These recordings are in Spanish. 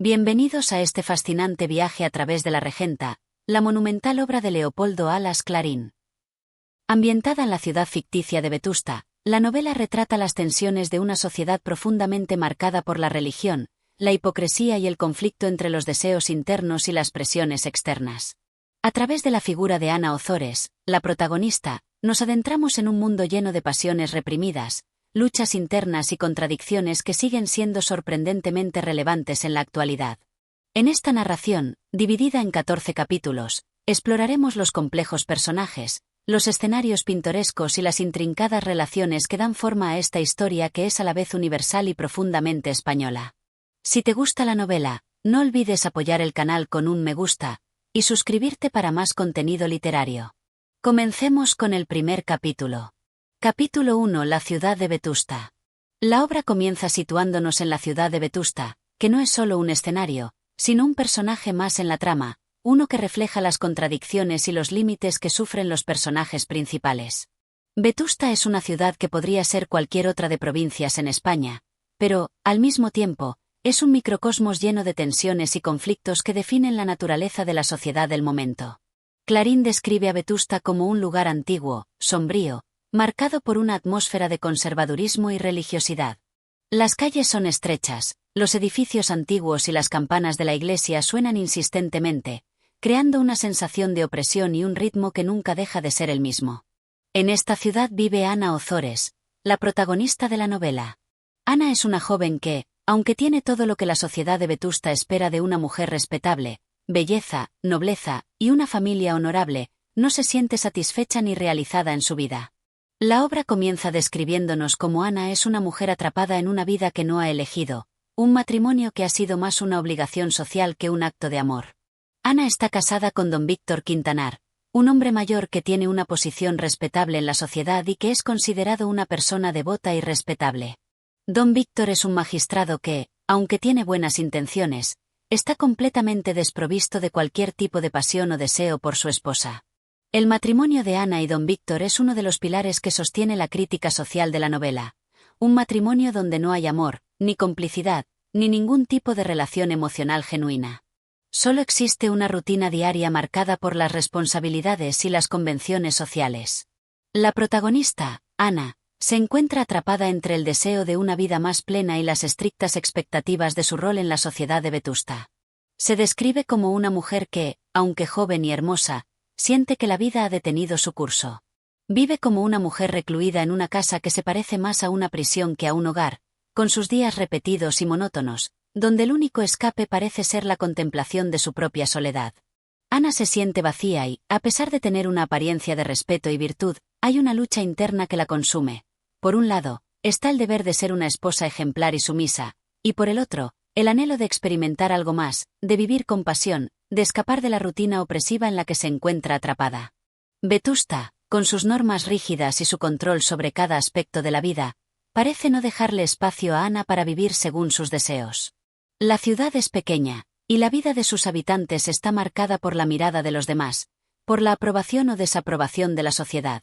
Bienvenidos a este fascinante viaje a través de la Regenta, la monumental obra de Leopoldo Alas Clarín. Ambientada en la ciudad ficticia de Vetusta, la novela retrata las tensiones de una sociedad profundamente marcada por la religión, la hipocresía y el conflicto entre los deseos internos y las presiones externas. A través de la figura de Ana Ozores, la protagonista, nos adentramos en un mundo lleno de pasiones reprimidas, luchas internas y contradicciones que siguen siendo sorprendentemente relevantes en la actualidad. En esta narración, dividida en 14 capítulos, exploraremos los complejos personajes, los escenarios pintorescos y las intrincadas relaciones que dan forma a esta historia que es a la vez universal y profundamente española. Si te gusta la novela, no olvides apoyar el canal con un me gusta y suscribirte para más contenido literario. Comencemos con el primer capítulo. Capítulo 1. La ciudad de Vetusta. La obra comienza situándonos en la ciudad de Vetusta, que no es solo un escenario, sino un personaje más en la trama, uno que refleja las contradicciones y los límites que sufren los personajes principales. Vetusta es una ciudad que podría ser cualquier otra de provincias en España, pero, al mismo tiempo, es un microcosmos lleno de tensiones y conflictos que definen la naturaleza de la sociedad del momento. Clarín describe a Vetusta como un lugar antiguo, sombrío, marcado por una atmósfera de conservadurismo y religiosidad. Las calles son estrechas, los edificios antiguos y las campanas de la iglesia suenan insistentemente, creando una sensación de opresión y un ritmo que nunca deja de ser el mismo. En esta ciudad vive Ana Ozores, la protagonista de la novela. Ana es una joven que, aunque tiene todo lo que la sociedad de Vetusta espera de una mujer respetable, belleza, nobleza y una familia honorable, no se siente satisfecha ni realizada en su vida. La obra comienza describiéndonos cómo Ana es una mujer atrapada en una vida que no ha elegido, un matrimonio que ha sido más una obligación social que un acto de amor. Ana está casada con don Víctor Quintanar, un hombre mayor que tiene una posición respetable en la sociedad y que es considerado una persona devota y respetable. Don Víctor es un magistrado que, aunque tiene buenas intenciones, está completamente desprovisto de cualquier tipo de pasión o deseo por su esposa. El matrimonio de Ana y don Víctor es uno de los pilares que sostiene la crítica social de la novela, un matrimonio donde no hay amor, ni complicidad, ni ningún tipo de relación emocional genuina. Solo existe una rutina diaria marcada por las responsabilidades y las convenciones sociales. La protagonista, Ana, se encuentra atrapada entre el deseo de una vida más plena y las estrictas expectativas de su rol en la sociedad de Vetusta. Se describe como una mujer que, aunque joven y hermosa, siente que la vida ha detenido su curso. Vive como una mujer recluida en una casa que se parece más a una prisión que a un hogar, con sus días repetidos y monótonos, donde el único escape parece ser la contemplación de su propia soledad. Ana se siente vacía y, a pesar de tener una apariencia de respeto y virtud, hay una lucha interna que la consume. Por un lado, está el deber de ser una esposa ejemplar y sumisa, y por el otro, el anhelo de experimentar algo más, de vivir con pasión, de escapar de la rutina opresiva en la que se encuentra atrapada. Vetusta, con sus normas rígidas y su control sobre cada aspecto de la vida, parece no dejarle espacio a Ana para vivir según sus deseos. La ciudad es pequeña, y la vida de sus habitantes está marcada por la mirada de los demás, por la aprobación o desaprobación de la sociedad.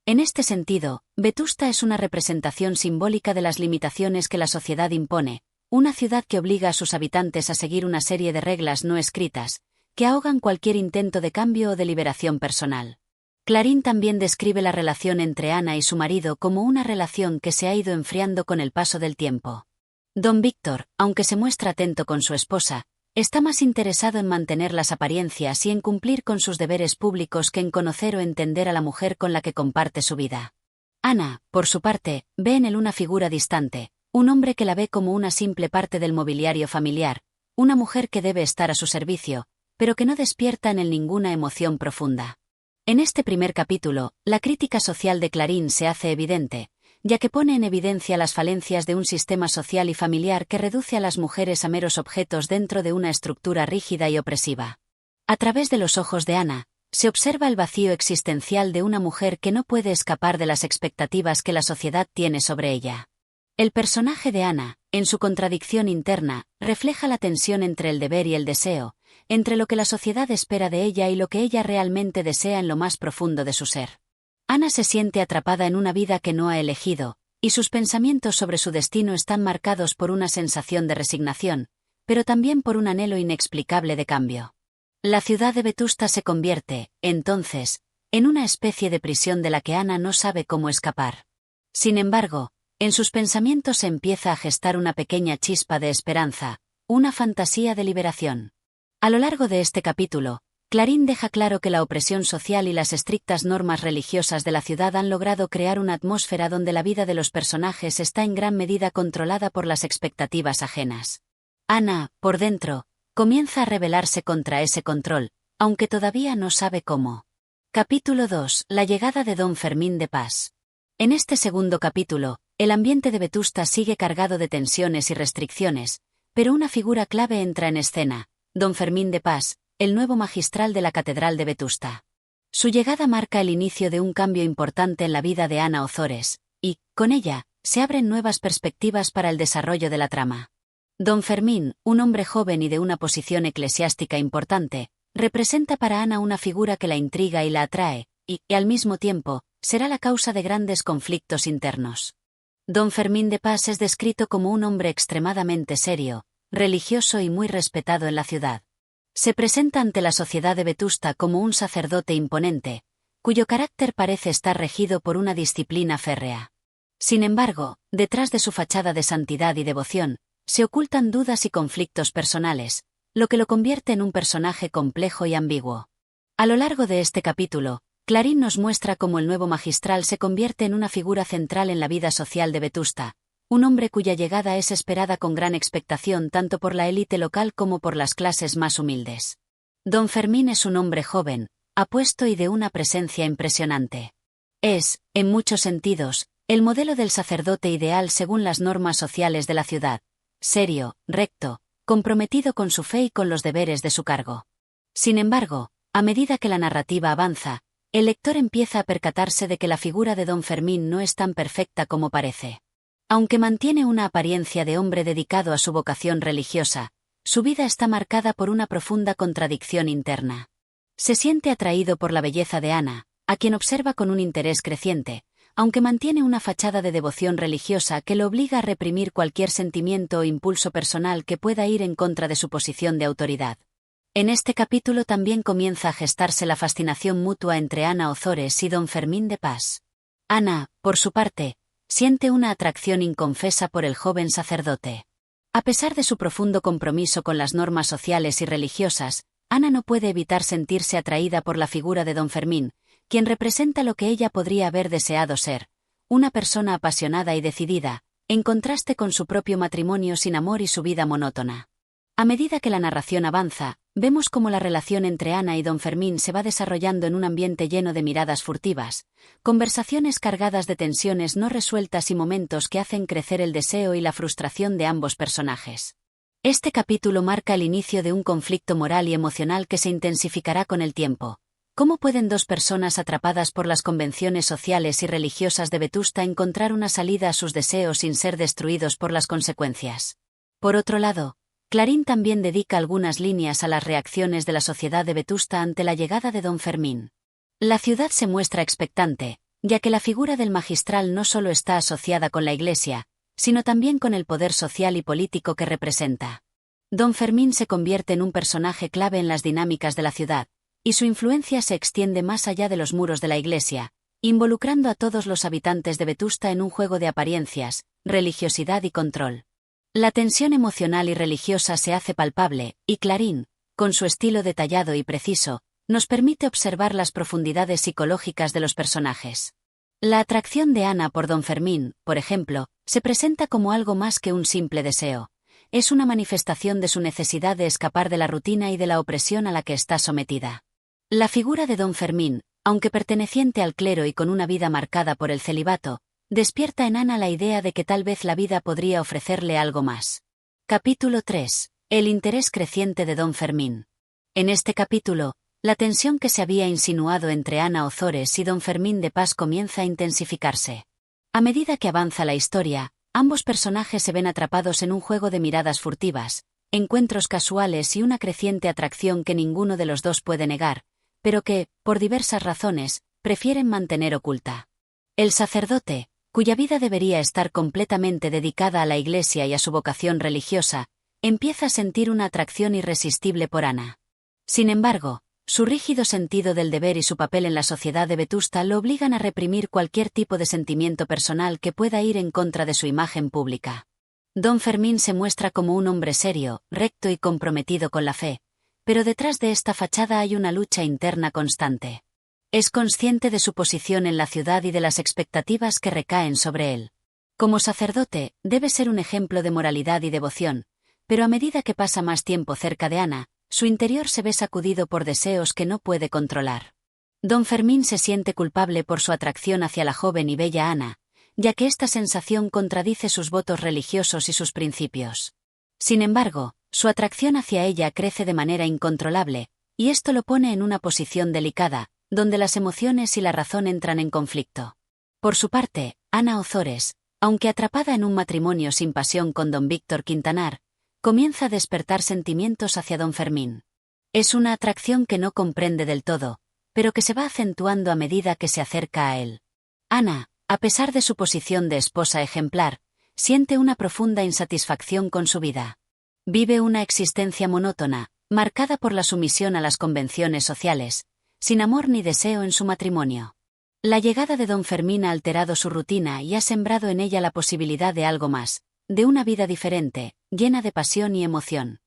En este sentido, Vetusta es una representación simbólica de las limitaciones que la sociedad impone, una ciudad que obliga a sus habitantes a seguir una serie de reglas no escritas, que ahogan cualquier intento de cambio o de liberación personal. Clarín también describe la relación entre Ana y su marido como una relación que se ha ido enfriando con el paso del tiempo. Don Víctor, aunque se muestra atento con su esposa, está más interesado en mantener las apariencias y en cumplir con sus deberes públicos que en conocer o entender a la mujer con la que comparte su vida. Ana, por su parte, ve en él una figura distante, un hombre que la ve como una simple parte del mobiliario familiar, una mujer que debe estar a su servicio, pero que no despierta en él ninguna emoción profunda. En este primer capítulo, la crítica social de Clarín se hace evidente, ya que pone en evidencia las falencias de un sistema social y familiar que reduce a las mujeres a meros objetos dentro de una estructura rígida y opresiva. A través de los ojos de Ana, se observa el vacío existencial de una mujer que no puede escapar de las expectativas que la sociedad tiene sobre ella. El personaje de Ana, en su contradicción interna, refleja la tensión entre el deber y el deseo, entre lo que la sociedad espera de ella y lo que ella realmente desea en lo más profundo de su ser. Ana se siente atrapada en una vida que no ha elegido, y sus pensamientos sobre su destino están marcados por una sensación de resignación, pero también por un anhelo inexplicable de cambio. La ciudad de Vetusta se convierte, entonces, en una especie de prisión de la que Anna no sabe cómo escapar. Sin embargo, en sus pensamientos se empieza a gestar una pequeña chispa de esperanza, una fantasía de liberación. A lo largo de este capítulo, Clarín deja claro que la opresión social y las estrictas normas religiosas de la ciudad han logrado crear una atmósfera donde la vida de los personajes está en gran medida controlada por las expectativas ajenas. Anna, por dentro, comienza a rebelarse contra ese control, aunque todavía no sabe cómo. Capítulo 2. La llegada de Don Fermín de Pas. En este segundo capítulo, el ambiente de Vetusta sigue cargado de tensiones y restricciones, pero una figura clave entra en escena, Don Fermín de Pas, el nuevo magistral de la Catedral de Vetusta. Su llegada marca el inicio de un cambio importante en la vida de Anna Ozores, y, con ella, se abren nuevas perspectivas para el desarrollo de la trama. Don Fermín, un hombre joven y de una posición eclesiástica importante, representa para Anna una figura que la intriga y la atrae, y, al mismo tiempo, será la causa de grandes conflictos internos. Don Fermín de Pas es descrito como un hombre extremadamente serio, religioso y muy respetado en la ciudad. Se presenta ante la sociedad de Vetusta como un sacerdote imponente, cuyo carácter parece estar regido por una disciplina férrea. Sin embargo, detrás de su fachada de santidad y devoción, se ocultan dudas y conflictos personales, lo que lo convierte en un personaje complejo y ambiguo. A lo largo de este capítulo, Clarín nos muestra cómo el nuevo magistral se convierte en una figura central en la vida social de Vetusta, un hombre cuya llegada es esperada con gran expectación tanto por la élite local como por las clases más humildes. Don Fermín es un hombre joven, apuesto y de una presencia impresionante. Es, en muchos sentidos, el modelo del sacerdote ideal según las normas sociales de la ciudad, serio, recto, comprometido con su fe y con los deberes de su cargo. Sin embargo, a medida que la narrativa avanza, el lector empieza a percatarse de que la figura de Don Fermín no es tan perfecta como parece. Aunque mantiene una apariencia de hombre dedicado a su vocación religiosa, su vida está marcada por una profunda contradicción interna. Se siente atraído por la belleza de Anna, a quien observa con un interés creciente, aunque mantiene una fachada de devoción religiosa que lo obliga a reprimir cualquier sentimiento o impulso personal que pueda ir en contra de su posición de autoridad. En este capítulo también comienza a gestarse la fascinación mutua entre Anna Ozores y Don Fermín de Pas. Anna, por su parte, siente una atracción inconfesa por el joven sacerdote. A pesar de su profundo compromiso con las normas sociales y religiosas, Anna no puede evitar sentirse atraída por la figura de Don Fermín, quien representa lo que ella podría haber deseado ser, una persona apasionada y decidida, en contraste con su propio matrimonio sin amor y su vida monótona. A medida que la narración avanza, vemos cómo la relación entre Anna y Don Fermín se va desarrollando en un ambiente lleno de miradas furtivas, conversaciones cargadas de tensiones no resueltas y momentos que hacen crecer el deseo y la frustración de ambos personajes. Este capítulo marca el inicio de un conflicto moral y emocional que se intensificará con el tiempo. ¿Cómo pueden dos personas atrapadas por las convenciones sociales y religiosas de Vetusta encontrar una salida a sus deseos sin ser destruidos por las consecuencias? Por otro lado, Clarín también dedica algunas líneas a las reacciones de la sociedad de Vetusta ante la llegada de Don Fermín. La ciudad se muestra expectante, ya que la figura del magistral no solo está asociada con la Iglesia, sino también con el poder social y político que representa. Don Fermín se convierte en un personaje clave en las dinámicas de la ciudad, y su influencia se extiende más allá de los muros de la Iglesia, involucrando a todos los habitantes de Vetusta en un juego de apariencias, religiosidad y control. La tensión emocional y religiosa se hace palpable, y Clarín, con su estilo detallado y preciso, nos permite observar las profundidades psicológicas de los personajes. La atracción de Anna por Don Fermín, por ejemplo, se presenta como algo más que un simple deseo. Es una manifestación de su necesidad de escapar de la rutina y de la opresión a la que está sometida. La figura de Don Fermín, aunque perteneciente al clero y con una vida marcada por el celibato, despierta en Anna la idea de que tal vez la vida podría ofrecerle algo más. Capítulo 3. El interés creciente de Don Fermín. En este capítulo, la tensión que se había insinuado entre Anna Ozores y Don Fermín de Pas comienza a intensificarse. A medida que avanza la historia, ambos personajes se ven atrapados en un juego de miradas furtivas, encuentros casuales y una creciente atracción que ninguno de los dos puede negar, pero que, por diversas razones, prefieren mantener oculta. El sacerdote, cuya vida debería estar completamente dedicada a la Iglesia y a su vocación religiosa, empieza a sentir una atracción irresistible por Ana. Sin embargo, su rígido sentido del deber y su papel en la sociedad de Vetusta lo obligan a reprimir cualquier tipo de sentimiento personal que pueda ir en contra de su imagen pública. Don Fermín se muestra como un hombre serio, recto y comprometido con la fe, pero detrás de esta fachada hay una lucha interna constante. Es consciente de su posición en la ciudad y de las expectativas que recaen sobre él. Como sacerdote, debe ser un ejemplo de moralidad y devoción, pero a medida que pasa más tiempo cerca de Ana, su interior se ve sacudido por deseos que no puede controlar. Don Fermín se siente culpable por su atracción hacia la joven y bella Ana, ya que esta sensación contradice sus votos religiosos y sus principios. Sin embargo, su atracción hacia ella crece de manera incontrolable, y esto lo pone en una posición delicada, donde las emociones y la razón entran en conflicto. Por su parte, Ana Ozores, aunque atrapada en un matrimonio sin pasión con don Víctor Quintanar, comienza a despertar sentimientos hacia don Fermín. Es una atracción que no comprende del todo, pero que se va acentuando a medida que se acerca a él. Ana, a pesar de su posición de esposa ejemplar, siente una profunda insatisfacción con su vida. Vive una existencia monótona, marcada por la sumisión a las convenciones sociales, sin amor ni deseo en su matrimonio. La llegada de don Fermín ha alterado su rutina y ha sembrado en ella la posibilidad de algo más, de una vida diferente, llena de pasión y emoción.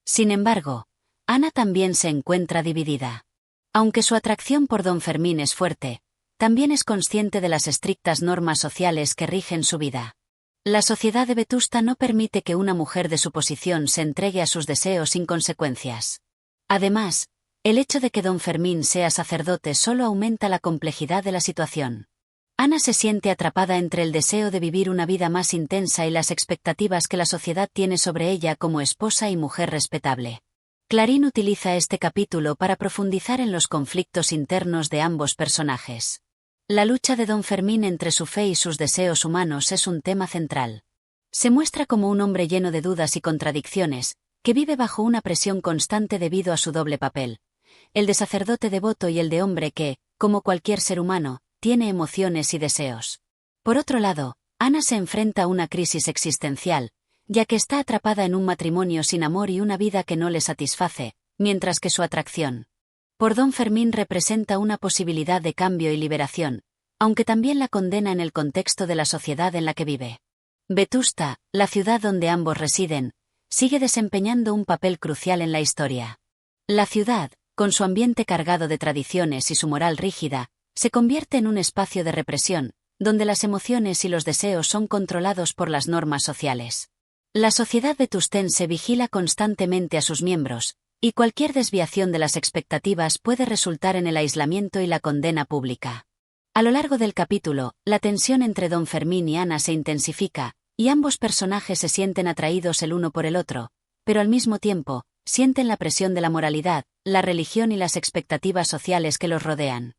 Sin embargo, Ana también se encuentra dividida. Aunque su atracción por don Fermín es fuerte, también es consciente de las estrictas normas sociales que rigen su vida. La sociedad de Vetusta no permite que una mujer de su posición se entregue a sus deseos sin consecuencias. Además, el hecho de que don Fermín sea sacerdote solo aumenta la complejidad de la situación. Ana se siente atrapada entre el deseo de vivir una vida más intensa y las expectativas que la sociedad tiene sobre ella como esposa y mujer respetable. Clarín utiliza este capítulo para profundizar en los conflictos internos de ambos personajes. La lucha de don Fermín entre su fe y sus deseos humanos es un tema central. Se muestra como un hombre lleno de dudas y contradicciones, que vive bajo una presión constante debido a su doble papel, el de sacerdote devoto y el de hombre que, como cualquier ser humano, tiene emociones y deseos. Por otro lado, Ana se enfrenta a una crisis existencial, ya que está atrapada en un matrimonio sin amor y una vida que no le satisface, mientras que su atracción por don Fermín representa una posibilidad de cambio y liberación, aunque también la condena en el contexto de la sociedad en la que vive. Vetusta, la ciudad donde ambos residen, sigue desempeñando un papel crucial en la historia. La ciudad, con su ambiente cargado de tradiciones y su moral rígida, se convierte en un espacio de represión, donde las emociones y los deseos son controlados por las normas sociales. La sociedad vetustense vigila constantemente a sus miembros, y cualquier desviación de las expectativas puede resultar en el aislamiento y la condena pública. A lo largo del capítulo, la tensión entre don Fermín y Ana se intensifica, y ambos personajes se sienten atraídos el uno por el otro, pero al mismo tiempo, sienten la presión de la moralidad, la religión y las expectativas sociales que los rodean.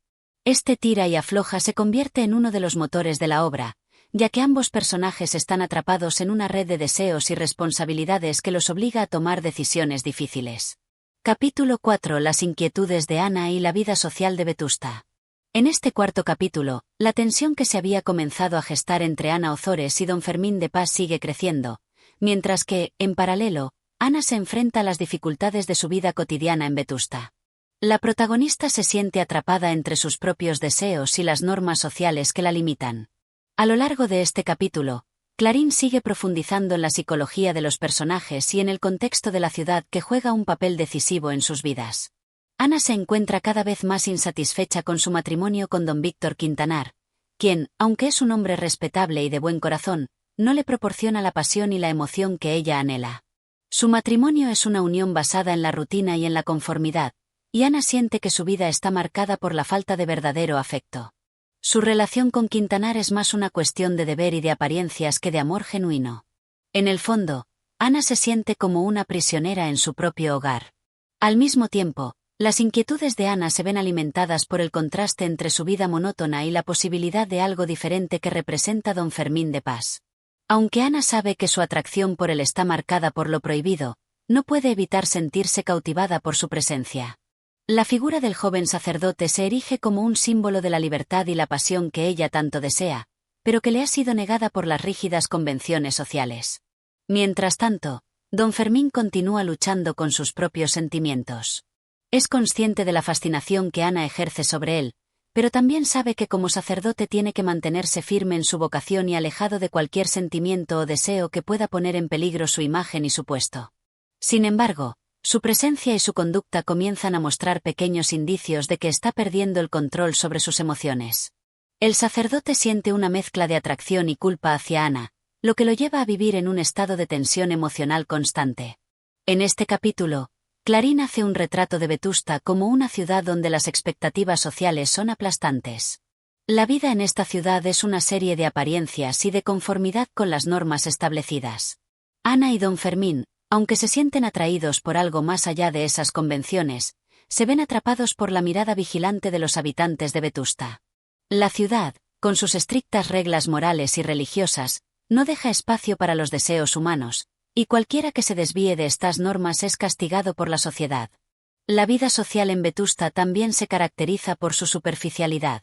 Este tira y afloja se convierte en uno de los motores de la obra, ya que ambos personajes están atrapados en una red de deseos y responsabilidades que los obliga a tomar decisiones difíciles. Capítulo 4: Las inquietudes de Ana y la vida social de Vetusta. En este cuarto capítulo, la tensión que se había comenzado a gestar entre Ana Ozores y don Fermín de Pas sigue creciendo, mientras que, en paralelo, Ana se enfrenta a las dificultades de su vida cotidiana en Vetusta. La protagonista se siente atrapada entre sus propios deseos y las normas sociales que la limitan. A lo largo de este capítulo, Clarín sigue profundizando en la psicología de los personajes y en el contexto de la ciudad que juega un papel decisivo en sus vidas. Ana se encuentra cada vez más insatisfecha con su matrimonio con don Víctor Quintanar, quien, aunque es un hombre respetable y de buen corazón, no le proporciona la pasión y la emoción que ella anhela. Su matrimonio es una unión basada en la rutina y en la conformidad, y Ana siente que su vida está marcada por la falta de verdadero afecto. Su relación con Quintanar es más una cuestión de deber y de apariencias que de amor genuino. En el fondo, Ana se siente como una prisionera en su propio hogar. Al mismo tiempo, las inquietudes de Ana se ven alimentadas por el contraste entre su vida monótona y la posibilidad de algo diferente que representa don Fermín de Pas. Aunque Ana sabe que su atracción por él está marcada por lo prohibido, no puede evitar sentirse cautivada por su presencia. La figura del joven sacerdote se erige como un símbolo de la libertad y la pasión que ella tanto desea, pero que le ha sido negada por las rígidas convenciones sociales. Mientras tanto, Don Fermín continúa luchando con sus propios sentimientos. Es consciente de la fascinación que Ana ejerce sobre él, pero también sabe que como sacerdote tiene que mantenerse firme en su vocación y alejado de cualquier sentimiento o deseo que pueda poner en peligro su imagen y su puesto. Sin embargo, su presencia y su conducta comienzan a mostrar pequeños indicios de que está perdiendo el control sobre sus emociones. El sacerdote siente una mezcla de atracción y culpa hacia Ana, lo que lo lleva a vivir en un estado de tensión emocional constante. En este capítulo, Clarín hace un retrato de Vetusta como una ciudad donde las expectativas sociales son aplastantes. La vida en esta ciudad es una serie de apariencias y de conformidad con las normas establecidas. Ana y don Fermín, aunque se sienten atraídos por algo más allá de esas convenciones, se ven atrapados por la mirada vigilante de los habitantes de Vetusta. La ciudad, con sus estrictas reglas morales y religiosas, no deja espacio para los deseos humanos, y cualquiera que se desvíe de estas normas es castigado por la sociedad. La vida social en Vetusta también se caracteriza por su superficialidad.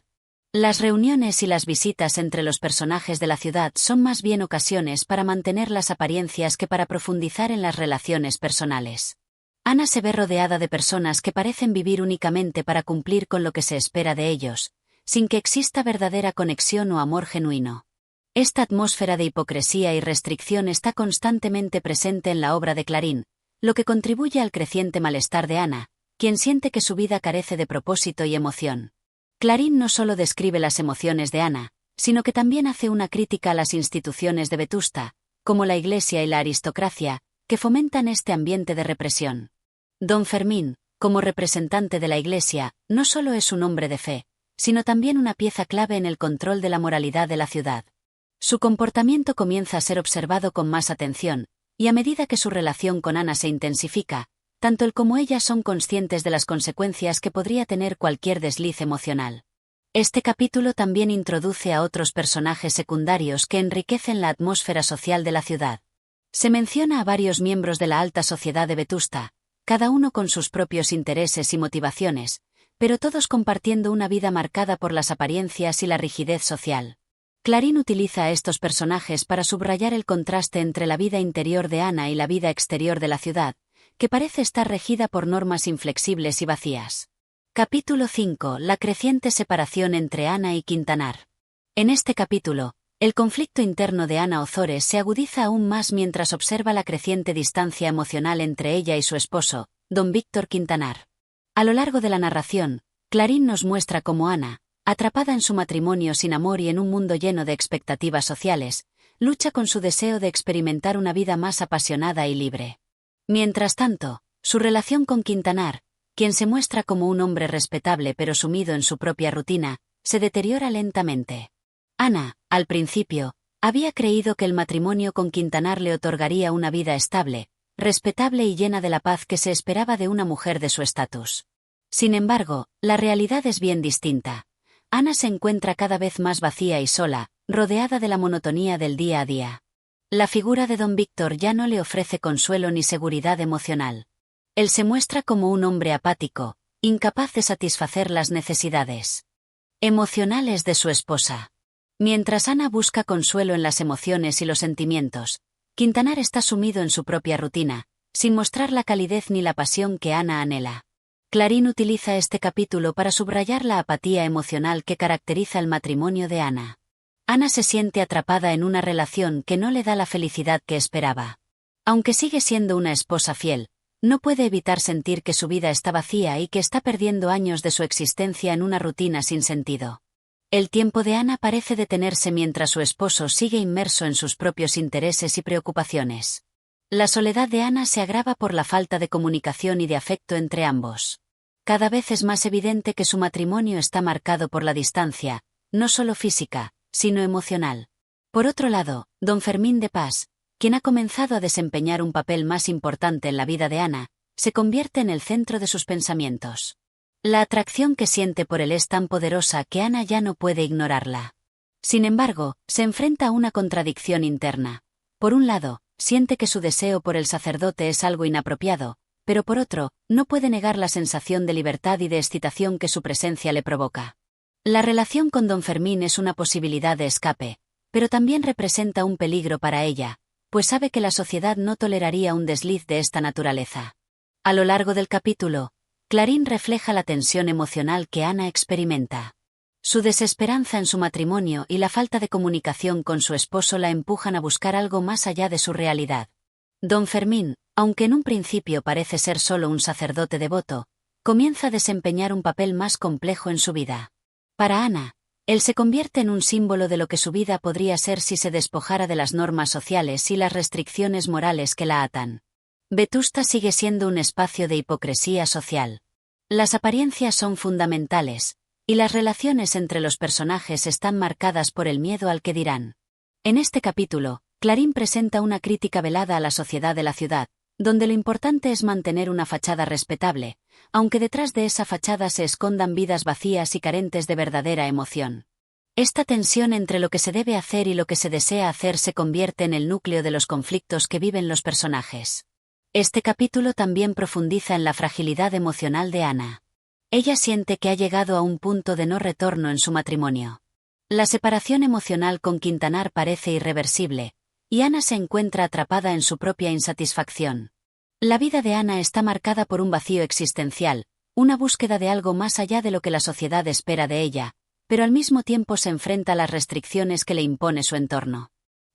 Las reuniones y las visitas entre los personajes de la ciudad son más bien ocasiones para mantener las apariencias que para profundizar en las relaciones personales. Ana se ve rodeada de personas que parecen vivir únicamente para cumplir con lo que se espera de ellos, sin que exista verdadera conexión o amor genuino. Esta atmósfera de hipocresía y restricción está constantemente presente en la obra de Clarín, lo que contribuye al creciente malestar de Ana, quien siente que su vida carece de propósito y emoción. Clarín no solo describe las emociones de Ana, sino que también hace una crítica a las instituciones de Vetusta, como la Iglesia y la aristocracia, que fomentan este ambiente de represión. Don Fermín, como representante de la Iglesia, no solo es un hombre de fe, sino también una pieza clave en el control de la moralidad de la ciudad. Su comportamiento comienza a ser observado con más atención, y a medida que su relación con Ana se intensifica, tanto él como ella son conscientes de las consecuencias que podría tener cualquier desliz emocional. Este capítulo también introduce a otros personajes secundarios que enriquecen la atmósfera social de la ciudad. Se menciona a varios miembros de la alta sociedad de Vetusta, cada uno con sus propios intereses y motivaciones, pero todos compartiendo una vida marcada por las apariencias y la rigidez social. Clarín utiliza a estos personajes para subrayar el contraste entre la vida interior de Ana y la vida exterior de la ciudad, que parece estar regida por normas inflexibles y vacías. Capítulo 5. La creciente separación entre Ana y Quintanar. En este capítulo, el conflicto interno de Ana Ozores se agudiza aún más mientras observa la creciente distancia emocional entre ella y su esposo, don Víctor Quintanar. A lo largo de la narración, Clarín nos muestra cómo Ana, atrapada en su matrimonio sin amor y en un mundo lleno de expectativas sociales, lucha con su deseo de experimentar una vida más apasionada y libre. Mientras tanto, su relación con Quintanar, quien se muestra como un hombre respetable pero sumido en su propia rutina, se deteriora lentamente. Ana, al principio, había creído que el matrimonio con Quintanar le otorgaría una vida estable, respetable y llena de la paz que se esperaba de una mujer de su estatus. Sin embargo, la realidad es bien distinta. Ana se encuentra cada vez más vacía y sola, rodeada de la monotonía del día a día. La figura de don Víctor ya no le ofrece consuelo ni seguridad emocional. Él se muestra como un hombre apático, incapaz de satisfacer las necesidades emocionales de su esposa. Mientras Ana busca consuelo en las emociones y los sentimientos, Quintanar está sumido en su propia rutina, sin mostrar la calidez ni la pasión que Ana anhela. Clarín utiliza este capítulo para subrayar la apatía emocional que caracteriza el matrimonio de Ana. Ana se siente atrapada en una relación que no le da la felicidad que esperaba. Aunque sigue siendo una esposa fiel, no puede evitar sentir que su vida está vacía y que está perdiendo años de su existencia en una rutina sin sentido. El tiempo de Ana parece detenerse mientras su esposo sigue inmerso en sus propios intereses y preocupaciones. La soledad de Ana se agrava por la falta de comunicación y de afecto entre ambos. Cada vez es más evidente que su matrimonio está marcado por la distancia, no solo física, sino emocional. Por otro lado, don Fermín de Pas, quien ha comenzado a desempeñar un papel más importante en la vida de Ana, se convierte en el centro de sus pensamientos. La atracción que siente por él es tan poderosa que Ana ya no puede ignorarla. Sin embargo, se enfrenta a una contradicción interna. Por un lado, siente que su deseo por el sacerdote es algo inapropiado, pero por otro, no puede negar la sensación de libertad y de excitación que su presencia le provoca. La relación con don Fermín es una posibilidad de escape, pero también representa un peligro para ella, pues sabe que la sociedad no toleraría un desliz de esta naturaleza. A lo largo del capítulo, Clarín refleja la tensión emocional que Ana experimenta. Su desesperanza en su matrimonio y la falta de comunicación con su esposo la empujan a buscar algo más allá de su realidad. Don Fermín, aunque en un principio parece ser solo un sacerdote devoto, comienza a desempeñar un papel más complejo en su vida. Para Ana, él se convierte en un símbolo de lo que su vida podría ser si se despojara de las normas sociales y las restricciones morales que la atan. Vetusta sigue siendo un espacio de hipocresía social. Las apariencias son fundamentales, y las relaciones entre los personajes están marcadas por el miedo al que dirán. En este capítulo, Clarín presenta una crítica velada a la sociedad de la ciudad, donde lo importante es mantener una fachada respetable, aunque detrás de esa fachada se escondan vidas vacías y carentes de verdadera emoción. Esta tensión entre lo que se debe hacer y lo que se desea hacer se convierte en el núcleo de los conflictos que viven los personajes. Este capítulo también profundiza en la fragilidad emocional de Ana. Ella siente que ha llegado a un punto de no retorno en su matrimonio. La separación emocional con Quintanar parece irreversible, y Ana se encuentra atrapada en su propia insatisfacción. La vida de Ana está marcada por un vacío existencial, una búsqueda de algo más allá de lo que la sociedad espera de ella, pero al mismo tiempo se enfrenta a las restricciones que le impone su entorno.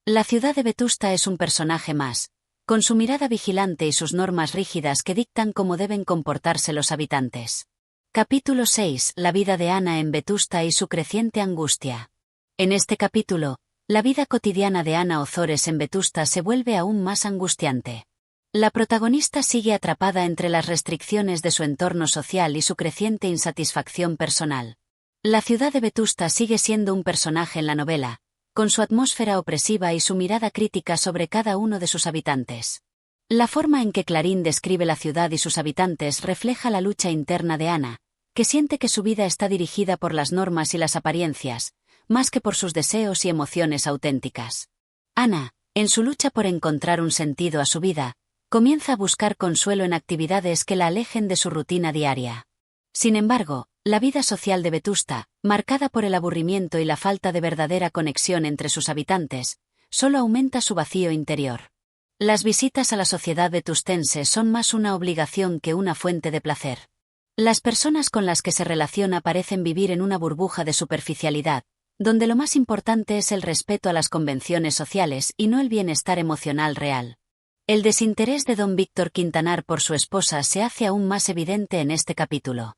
La ciudad de Vetusta es un personaje más, con su mirada vigilante y sus normas rígidas que dictan cómo deben comportarse los habitantes. Capítulo 6. La vida de Ana en Vetusta y su creciente angustia. En este capítulo, la vida cotidiana de Ana Ozores en Vetusta se vuelve aún más angustiante. La protagonista sigue atrapada entre las restricciones de su entorno social y su creciente insatisfacción personal. La ciudad de Vetusta sigue siendo un personaje en la novela, con su atmósfera opresiva y su mirada crítica sobre cada uno de sus habitantes. La forma en que Clarín describe la ciudad y sus habitantes refleja la lucha interna de Ana, que siente que su vida está dirigida por las normas y las apariencias, más que por sus deseos y emociones auténticas. Ana, en su lucha por encontrar un sentido a su vida, comienza a buscar consuelo en actividades que la alejen de su rutina diaria. Sin embargo, la vida social de Vetusta, marcada por el aburrimiento y la falta de verdadera conexión entre sus habitantes, solo aumenta su vacío interior. Las visitas a la sociedad vetustense son más una obligación que una fuente de placer. Las personas con las que se relaciona parecen vivir en una burbuja de superficialidad, donde lo más importante es el respeto a las convenciones sociales y no el bienestar emocional real. El desinterés de don Víctor Quintanar por su esposa se hace aún más evidente en este capítulo.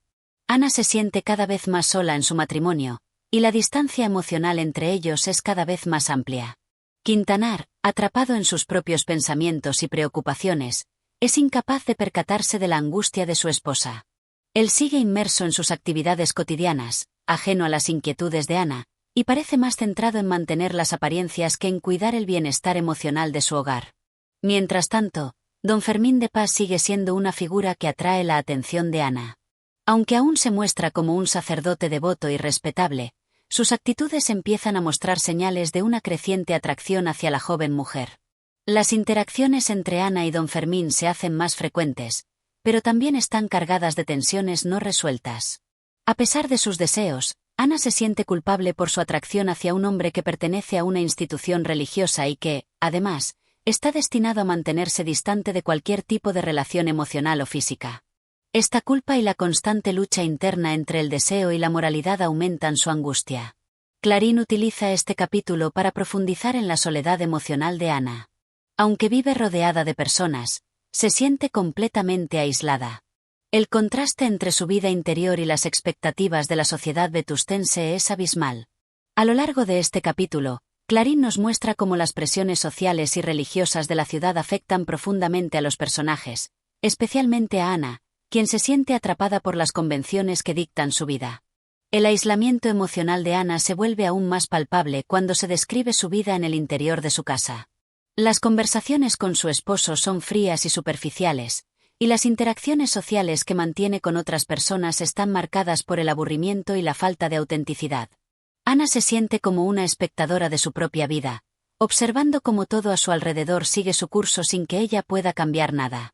Ana se siente cada vez más sola en su matrimonio, y la distancia emocional entre ellos es cada vez más amplia. Quintanar, atrapado en sus propios pensamientos y preocupaciones, es incapaz de percatarse de la angustia de su esposa. Él sigue inmerso en sus actividades cotidianas, ajeno a las inquietudes de Ana, y parece más centrado en mantener las apariencias que en cuidar el bienestar emocional de su hogar. Mientras tanto, don Fermín de Pas sigue siendo una figura que atrae la atención de Ana. Aunque aún se muestra como un sacerdote devoto y respetable, sus actitudes empiezan a mostrar señales de una creciente atracción hacia la joven mujer. Las interacciones entre Ana y don Fermín se hacen más frecuentes, pero también están cargadas de tensiones no resueltas. A pesar de sus deseos, Ana se siente culpable por su atracción hacia un hombre que pertenece a una institución religiosa y que, además, está destinado a mantenerse distante de cualquier tipo de relación emocional o física. Esta culpa y la constante lucha interna entre el deseo y la moralidad aumentan su angustia. Clarín utiliza este capítulo para profundizar en la soledad emocional de Ana. Aunque vive rodeada de personas, se siente completamente aislada. El contraste entre su vida interior y las expectativas de la sociedad vetustense es abismal. A lo largo de este capítulo, Clarín nos muestra cómo las presiones sociales y religiosas de la ciudad afectan profundamente a los personajes, especialmente a Ana, quien se siente atrapada por las convenciones que dictan su vida. El aislamiento emocional de Ana se vuelve aún más palpable cuando se describe su vida en el interior de su casa. Las conversaciones con su esposo son frías y superficiales, y las interacciones sociales que mantiene con otras personas están marcadas por el aburrimiento y la falta de autenticidad. Ana se siente como una espectadora de su propia vida, observando cómo todo a su alrededor sigue su curso sin que ella pueda cambiar nada.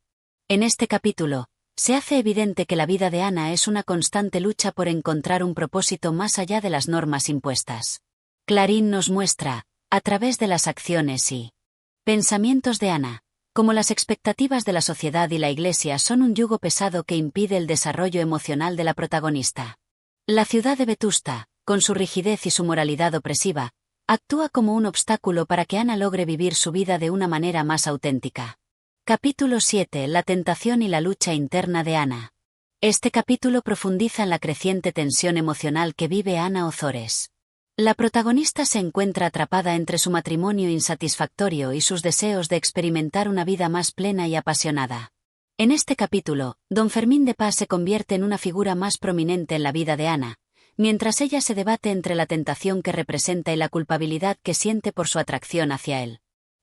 En este capítulo, se hace evidente que la vida de Ana es una constante lucha por encontrar un propósito más allá de las normas impuestas. Clarín nos muestra, a través de las acciones y Pensamientos de Ana. Como las expectativas de la sociedad y la Iglesia son un yugo pesado que impide el desarrollo emocional de la protagonista. La ciudad de Vetusta, con su rigidez y su moralidad opresiva, actúa como un obstáculo para que Ana logre vivir su vida de una manera más auténtica. Capítulo 7. La tentación y la lucha interna de Ana. Este capítulo profundiza en la creciente tensión emocional que vive Ana Ozores. La protagonista se encuentra atrapada entre su matrimonio insatisfactorio y sus deseos de experimentar una vida más plena y apasionada. En este capítulo, don Fermín de Pas se convierte en una figura más prominente en la vida de Ana, mientras ella se debate entre la tentación que representa y la culpabilidad que siente por su atracción hacia él.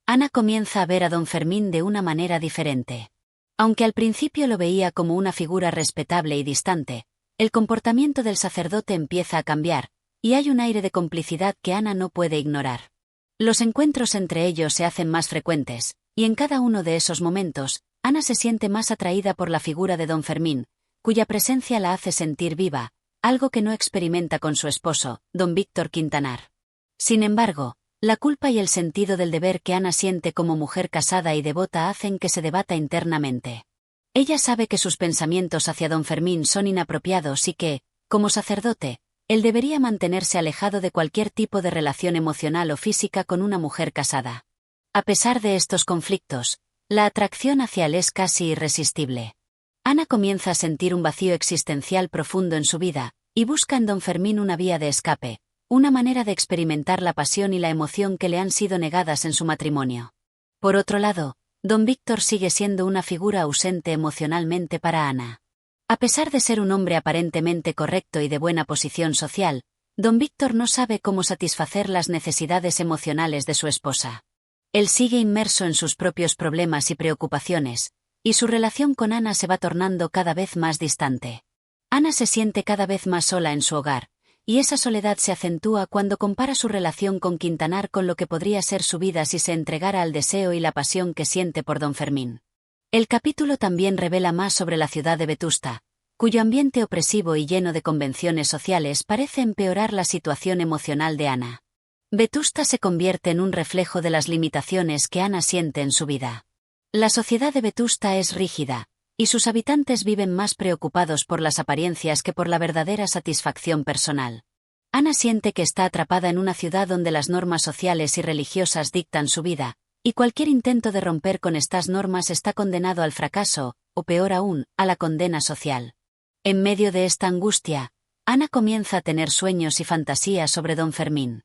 Ana comienza a ver a don Fermín de una manera diferente. Aunque al principio lo veía como una figura respetable y distante, el comportamiento del sacerdote empieza a cambiar, y hay un aire de complicidad que Ana no puede ignorar. Los encuentros entre ellos se hacen más frecuentes, y en cada uno de esos momentos, Ana se siente más atraída por la figura de don Fermín, cuya presencia la hace sentir viva, algo que no experimenta con su esposo, don Víctor Quintanar. Sin embargo, la culpa y el sentido del deber que Ana siente como mujer casada y devota hacen que se debata internamente. Ella sabe que sus pensamientos hacia don Fermín son inapropiados y que, como sacerdote, él debería mantenerse alejado de cualquier tipo de relación emocional o física con una mujer casada. A pesar de estos conflictos, la atracción hacia él es casi irresistible. Ana comienza a sentir un vacío existencial profundo en su vida, y busca en don Fermín una vía de escape, una manera de experimentar la pasión y la emoción que le han sido negadas en su matrimonio. Por otro lado, don Víctor sigue siendo una figura ausente emocionalmente para Ana. A pesar de ser un hombre aparentemente correcto y de buena posición social, don Víctor no sabe cómo satisfacer las necesidades emocionales de su esposa. Él sigue inmerso en sus propios problemas y preocupaciones, y su relación con Ana se va tornando cada vez más distante. Ana se siente cada vez más sola en su hogar, y esa soledad se acentúa cuando compara su relación con Quintanar con lo que podría ser su vida si se entregara al deseo y la pasión que siente por don Fermín. El capítulo también revela más sobre la ciudad de Vetusta, cuyo ambiente opresivo y lleno de convenciones sociales parece empeorar la situación emocional de Ana. Vetusta se convierte en un reflejo de las limitaciones que Ana siente en su vida. La sociedad de Vetusta es rígida, y sus habitantes viven más preocupados por las apariencias que por la verdadera satisfacción personal. Ana siente que está atrapada en una ciudad donde las normas sociales y religiosas dictan su vida, y cualquier intento de romper con estas normas está condenado al fracaso, o peor aún, a la condena social. En medio de esta angustia, Ana comienza a tener sueños y fantasías sobre don Fermín.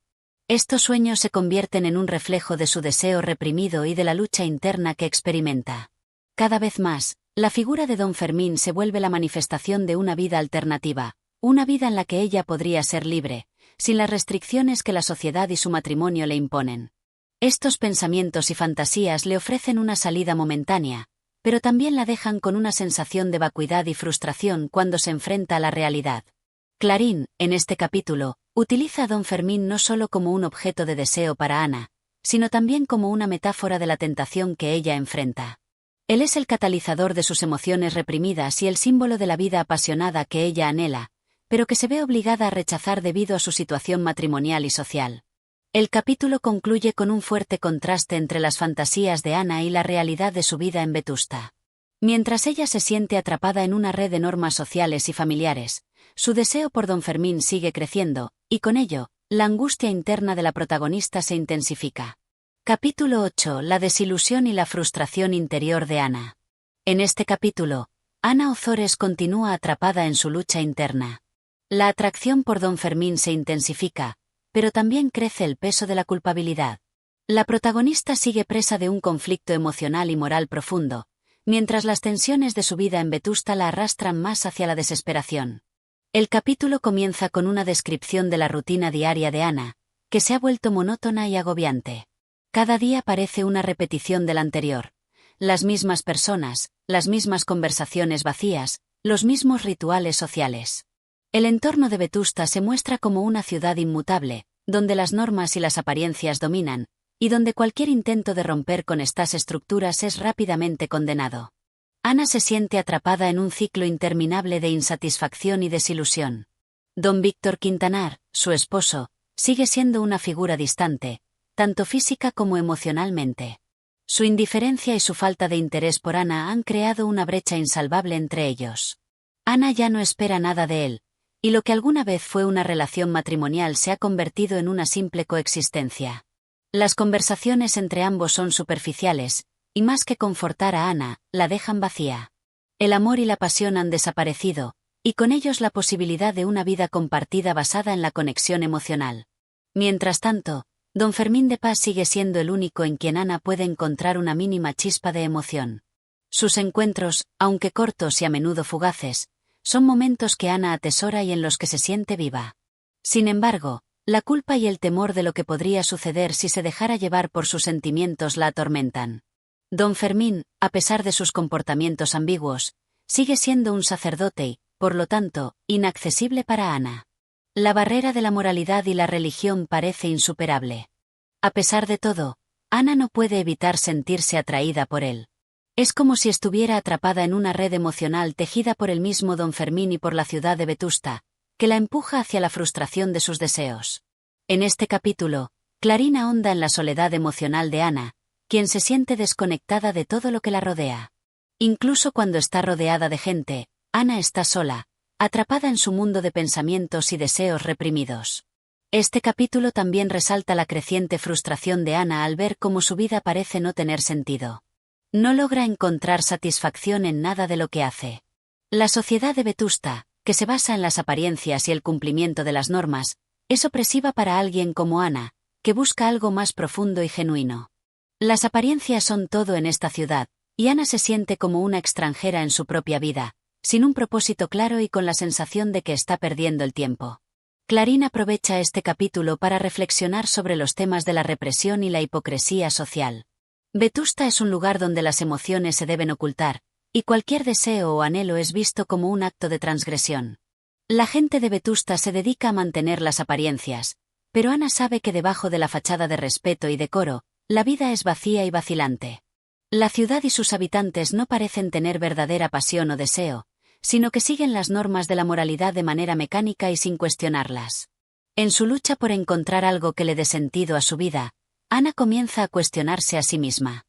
Estos sueños se convierten en un reflejo de su deseo reprimido y de la lucha interna que experimenta. Cada vez más, la figura de don Fermín se vuelve la manifestación de una vida alternativa, una vida en la que ella podría ser libre, sin las restricciones que la sociedad y su matrimonio le imponen. Estos pensamientos y fantasías le ofrecen una salida momentánea, pero también la dejan con una sensación de vacuidad y frustración cuando se enfrenta a la realidad. Clarín, en este capítulo, utiliza a don Fermín no solo como un objeto de deseo para Ana, sino también como una metáfora de la tentación que ella enfrenta. Él es el catalizador de sus emociones reprimidas y el símbolo de la vida apasionada que ella anhela, pero que se ve obligada a rechazar debido a su situación matrimonial y social. El capítulo concluye con un fuerte contraste entre las fantasías de Ana y la realidad de su vida en Vetusta. Mientras ella se siente atrapada en una red de normas sociales y familiares, su deseo por don Fermín sigue creciendo, y con ello, la angustia interna de la protagonista se intensifica. Capítulo 8. La desilusión y la frustración interior de Ana. En este capítulo, Ana Ozores continúa atrapada en su lucha interna. La atracción por don Fermín se intensifica, pero también crece el peso de la culpabilidad. La protagonista sigue presa de un conflicto emocional y moral profundo, mientras las tensiones de su vida en Vetusta la arrastran más hacia la desesperación. El capítulo comienza con una descripción de la rutina diaria de Ana, que se ha vuelto monótona y agobiante. Cada día parece una repetición del anterior. Las mismas personas, las mismas conversaciones vacías, los mismos rituales sociales. El entorno de Vetusta se muestra como una ciudad inmutable, donde las normas y las apariencias dominan, y donde cualquier intento de romper con estas estructuras es rápidamente condenado. Ana se siente atrapada en un ciclo interminable de insatisfacción y desilusión. Don Víctor Quintanar, su esposo, sigue siendo una figura distante, tanto física como emocionalmente. Su indiferencia y su falta de interés por Ana han creado una brecha insalvable entre ellos. Ana ya no espera nada de él, y lo que alguna vez fue una relación matrimonial se ha convertido en una simple coexistencia. Las conversaciones entre ambos son superficiales, y más que confortar a Ana, la dejan vacía. El amor y la pasión han desaparecido, y con ellos la posibilidad de una vida compartida basada en la conexión emocional. Mientras tanto, don Fermín de Pas sigue siendo el único en quien Ana puede encontrar una mínima chispa de emoción. Sus encuentros, aunque cortos y a menudo fugaces, son momentos que Ana atesora y en los que se siente viva. Sin embargo, la culpa y el temor de lo que podría suceder si se dejara llevar por sus sentimientos la atormentan. Don Fermín, a pesar de sus comportamientos ambiguos, sigue siendo un sacerdote y, por lo tanto, inaccesible para Ana. La barrera de la moralidad y la religión parece insuperable. A pesar de todo, Ana no puede evitar sentirse atraída por él. Es como si estuviera atrapada en una red emocional tejida por el mismo don Fermín y por la ciudad de Vetusta, que la empuja hacia la frustración de sus deseos. En este capítulo, Clarín ahonda en la soledad emocional de Ana, quien se siente desconectada de todo lo que la rodea. Incluso cuando está rodeada de gente, Ana está sola, atrapada en su mundo de pensamientos y deseos reprimidos. Este capítulo también resalta la creciente frustración de Ana al ver cómo su vida parece no tener sentido. No logra encontrar satisfacción en nada de lo que hace. La sociedad de Vetusta, que se basa en las apariencias y el cumplimiento de las normas, es opresiva para alguien como Ana, que busca algo más profundo y genuino. Las apariencias son todo en esta ciudad, y Ana se siente como una extranjera en su propia vida, sin un propósito claro y con la sensación de que está perdiendo el tiempo. Clarín aprovecha este capítulo para reflexionar sobre los temas de la represión y la hipocresía social. Vetusta es un lugar donde las emociones se deben ocultar, y cualquier deseo o anhelo es visto como un acto de transgresión. La gente de Vetusta se dedica a mantener las apariencias, pero Ana sabe que debajo de la fachada de respeto y decoro, la vida es vacía y vacilante. La ciudad y sus habitantes no parecen tener verdadera pasión o deseo, sino que siguen las normas de la moralidad de manera mecánica y sin cuestionarlas. En su lucha por encontrar algo que le dé sentido a su vida, Ana comienza a cuestionarse a sí misma.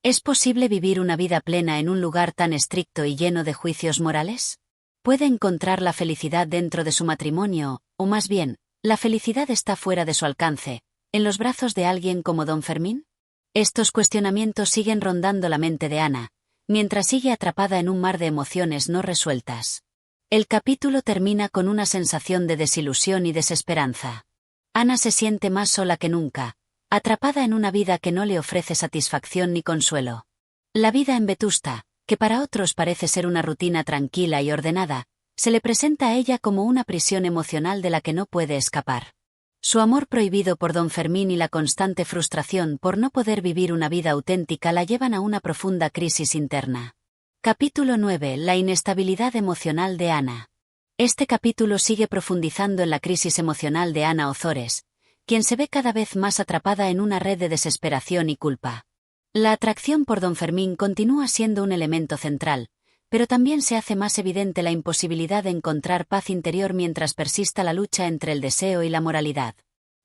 ¿Es posible vivir una vida plena en un lugar tan estricto y lleno de juicios morales? ¿Puede encontrar la felicidad dentro de su matrimonio, o más bien, la felicidad está fuera de su alcance, en los brazos de alguien como don Fermín? Estos cuestionamientos siguen rondando la mente de Ana, mientras sigue atrapada en un mar de emociones no resueltas. El capítulo termina con una sensación de desilusión y desesperanza. Ana se siente más sola que nunca, atrapada en una vida que no le ofrece satisfacción ni consuelo. La vida en Vetusta, que para otros parece ser una rutina tranquila y ordenada, se le presenta a ella como una prisión emocional de la que no puede escapar. Su amor prohibido por don Fermín y la constante frustración por no poder vivir una vida auténtica la llevan a una profunda crisis interna. Capítulo 9. La inestabilidad emocional de Ana. Este capítulo sigue profundizando en la crisis emocional de Ana Ozores, quien se ve cada vez más atrapada en una red de desesperación y culpa. La atracción por don Fermín continúa siendo un elemento central, pero también se hace más evidente la imposibilidad de encontrar paz interior mientras persista la lucha entre el deseo y la moralidad.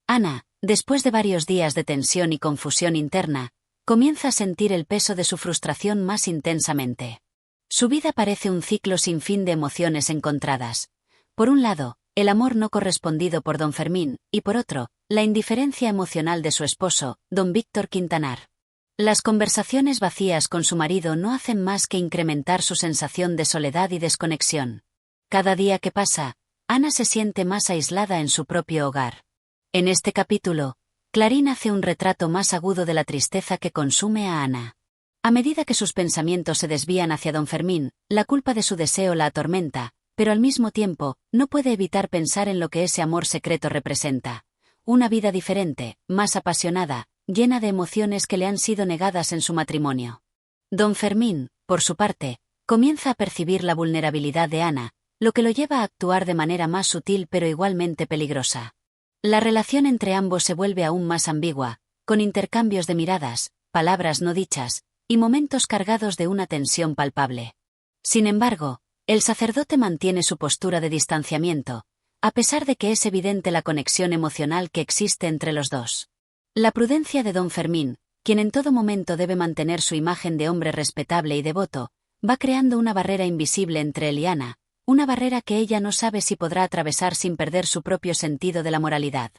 Ana, después de varios días de tensión y confusión interna, comienza a sentir el peso de su frustración más intensamente. Su vida parece un ciclo sin fin de emociones encontradas. Por un lado, el amor no correspondido por don Fermín, y por otro, la indiferencia emocional de su esposo, don Víctor Quintanar. Las conversaciones vacías con su marido no hacen más que incrementar su sensación de soledad y desconexión. Cada día que pasa, Ana se siente más aislada en su propio hogar. En este capítulo, Clarín hace un retrato más agudo de la tristeza que consume a Ana. A medida que sus pensamientos se desvían hacia don Fermín, la culpa de su deseo la atormenta, pero al mismo tiempo, no puede evitar pensar en lo que ese amor secreto representa. Una vida diferente, más apasionada, llena de emociones que le han sido negadas en su matrimonio. Don Fermín, por su parte, comienza a percibir la vulnerabilidad de Ana, lo que lo lleva a actuar de manera más sutil pero igualmente peligrosa. La relación entre ambos se vuelve aún más ambigua, con intercambios de miradas, palabras no dichas, y momentos cargados de una tensión palpable. Sin embargo, el sacerdote mantiene su postura de distanciamiento, a pesar de que es evidente la conexión emocional que existe entre los dos. La prudencia de don Fermín, quien en todo momento debe mantener su imagen de hombre respetable y devoto, va creando una barrera invisible entre él y Ana, una barrera que ella no sabe si podrá atravesar sin perder su propio sentido de la moralidad.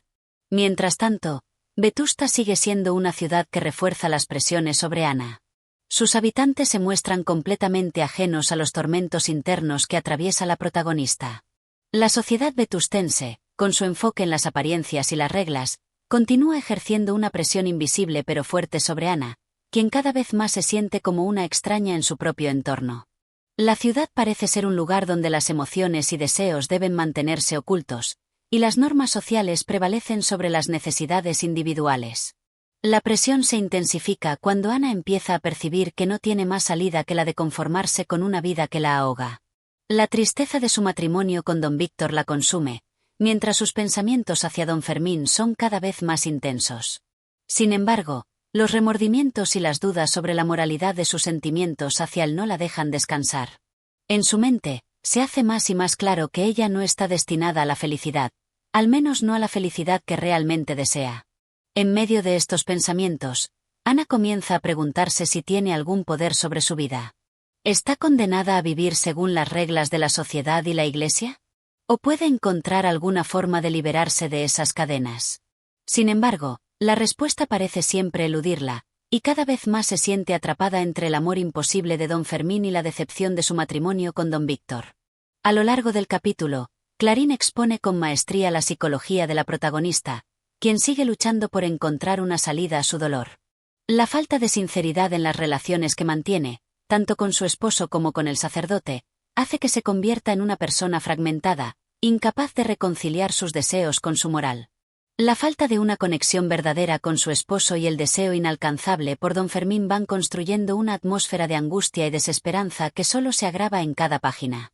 Mientras tanto, Vetusta sigue siendo una ciudad que refuerza las presiones sobre Ana. Sus habitantes se muestran completamente ajenos a los tormentos internos que atraviesa la protagonista. La sociedad vetustense, con su enfoque en las apariencias y las reglas, continúa ejerciendo una presión invisible pero fuerte sobre Ana, quien cada vez más se siente como una extraña en su propio entorno. La ciudad parece ser un lugar donde las emociones y deseos deben mantenerse ocultos, y las normas sociales prevalecen sobre las necesidades individuales. La presión se intensifica cuando Ana empieza a percibir que no tiene más salida que la de conformarse con una vida que la ahoga. La tristeza de su matrimonio con don Víctor la consume, mientras sus pensamientos hacia don Fermín son cada vez más intensos. Sin embargo, los remordimientos y las dudas sobre la moralidad de sus sentimientos hacia él no la dejan descansar. En su mente, se hace más y más claro que ella no está destinada a la felicidad, al menos no a la felicidad que realmente desea. En medio de estos pensamientos, Ana comienza a preguntarse si tiene algún poder sobre su vida. ¿Está condenada a vivir según las reglas de la sociedad y la Iglesia? ¿O puede encontrar alguna forma de liberarse de esas cadenas? Sin embargo, la respuesta parece siempre eludirla, y cada vez más se siente atrapada entre el amor imposible de don Fermín y la decepción de su matrimonio con don Víctor. A lo largo del capítulo, Clarín expone con maestría la psicología de la protagonista, quien sigue luchando por encontrar una salida a su dolor. La falta de sinceridad en las relaciones que mantiene, tanto con su esposo como con el sacerdote, hace que se convierta en una persona fragmentada, incapaz de reconciliar sus deseos con su moral. La falta de una conexión verdadera con su esposo y el deseo inalcanzable por don Fermín van construyendo una atmósfera de angustia y desesperanza que solo se agrava en cada página.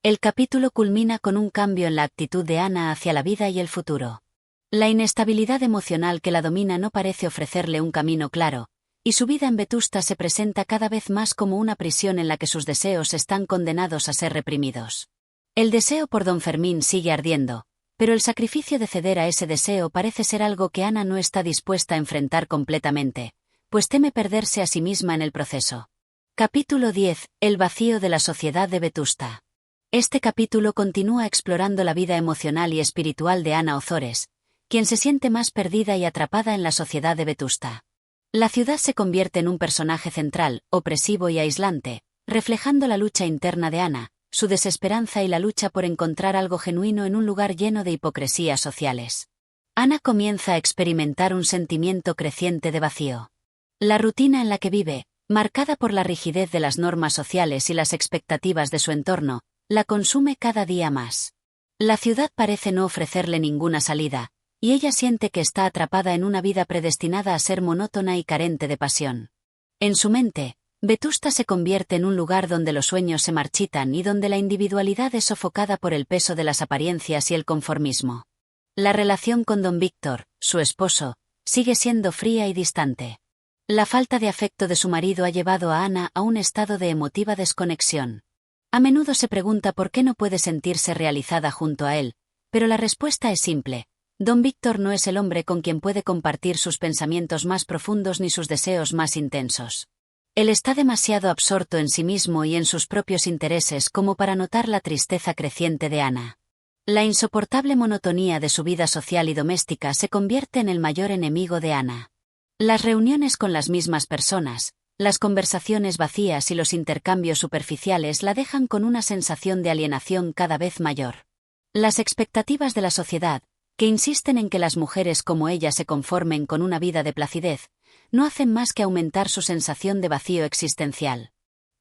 El capítulo culmina con un cambio en la actitud de Ana hacia la vida y el futuro. La inestabilidad emocional que la domina no parece ofrecerle un camino claro, y su vida en Vetusta se presenta cada vez más como una prisión en la que sus deseos están condenados a ser reprimidos. El deseo por don Fermín sigue ardiendo, pero el sacrificio de ceder a ese deseo parece ser algo que Ana no está dispuesta a enfrentar completamente, pues teme perderse a sí misma en el proceso. Capítulo 10. El vacío de la sociedad de Vetusta. Este capítulo continúa explorando la vida emocional y espiritual de Ana Ozores, quien se siente más perdida y atrapada en la sociedad de Vetusta. La ciudad se convierte en un personaje central, opresivo y aislante, reflejando la lucha interna de Ana, su desesperanza y la lucha por encontrar algo genuino en un lugar lleno de hipocresías sociales. Ana comienza a experimentar un sentimiento creciente de vacío. La rutina en la que vive, marcada por la rigidez de las normas sociales y las expectativas de su entorno, la consume cada día más. La ciudad parece no ofrecerle ninguna salida, y ella siente que está atrapada en una vida predestinada a ser monótona y carente de pasión. En su mente, Vetusta se convierte en un lugar donde los sueños se marchitan y donde la individualidad es sofocada por el peso de las apariencias y el conformismo. La relación con don Víctor, su esposo, sigue siendo fría y distante. La falta de afecto de su marido ha llevado a Ana a un estado de emotiva desconexión. A menudo se pregunta por qué no puede sentirse realizada junto a él, pero la respuesta es simple. Don Víctor no es el hombre con quien puede compartir sus pensamientos más profundos ni sus deseos más intensos. Él está demasiado absorto en sí mismo y en sus propios intereses como para notar la tristeza creciente de Ana. La insoportable monotonía de su vida social y doméstica se convierte en el mayor enemigo de Ana. Las reuniones con las mismas personas, las conversaciones vacías y los intercambios superficiales la dejan con una sensación de alienación cada vez mayor. Las expectativas de la sociedad, que insisten en que las mujeres como ella se conformen con una vida de placidez, no hacen más que aumentar su sensación de vacío existencial.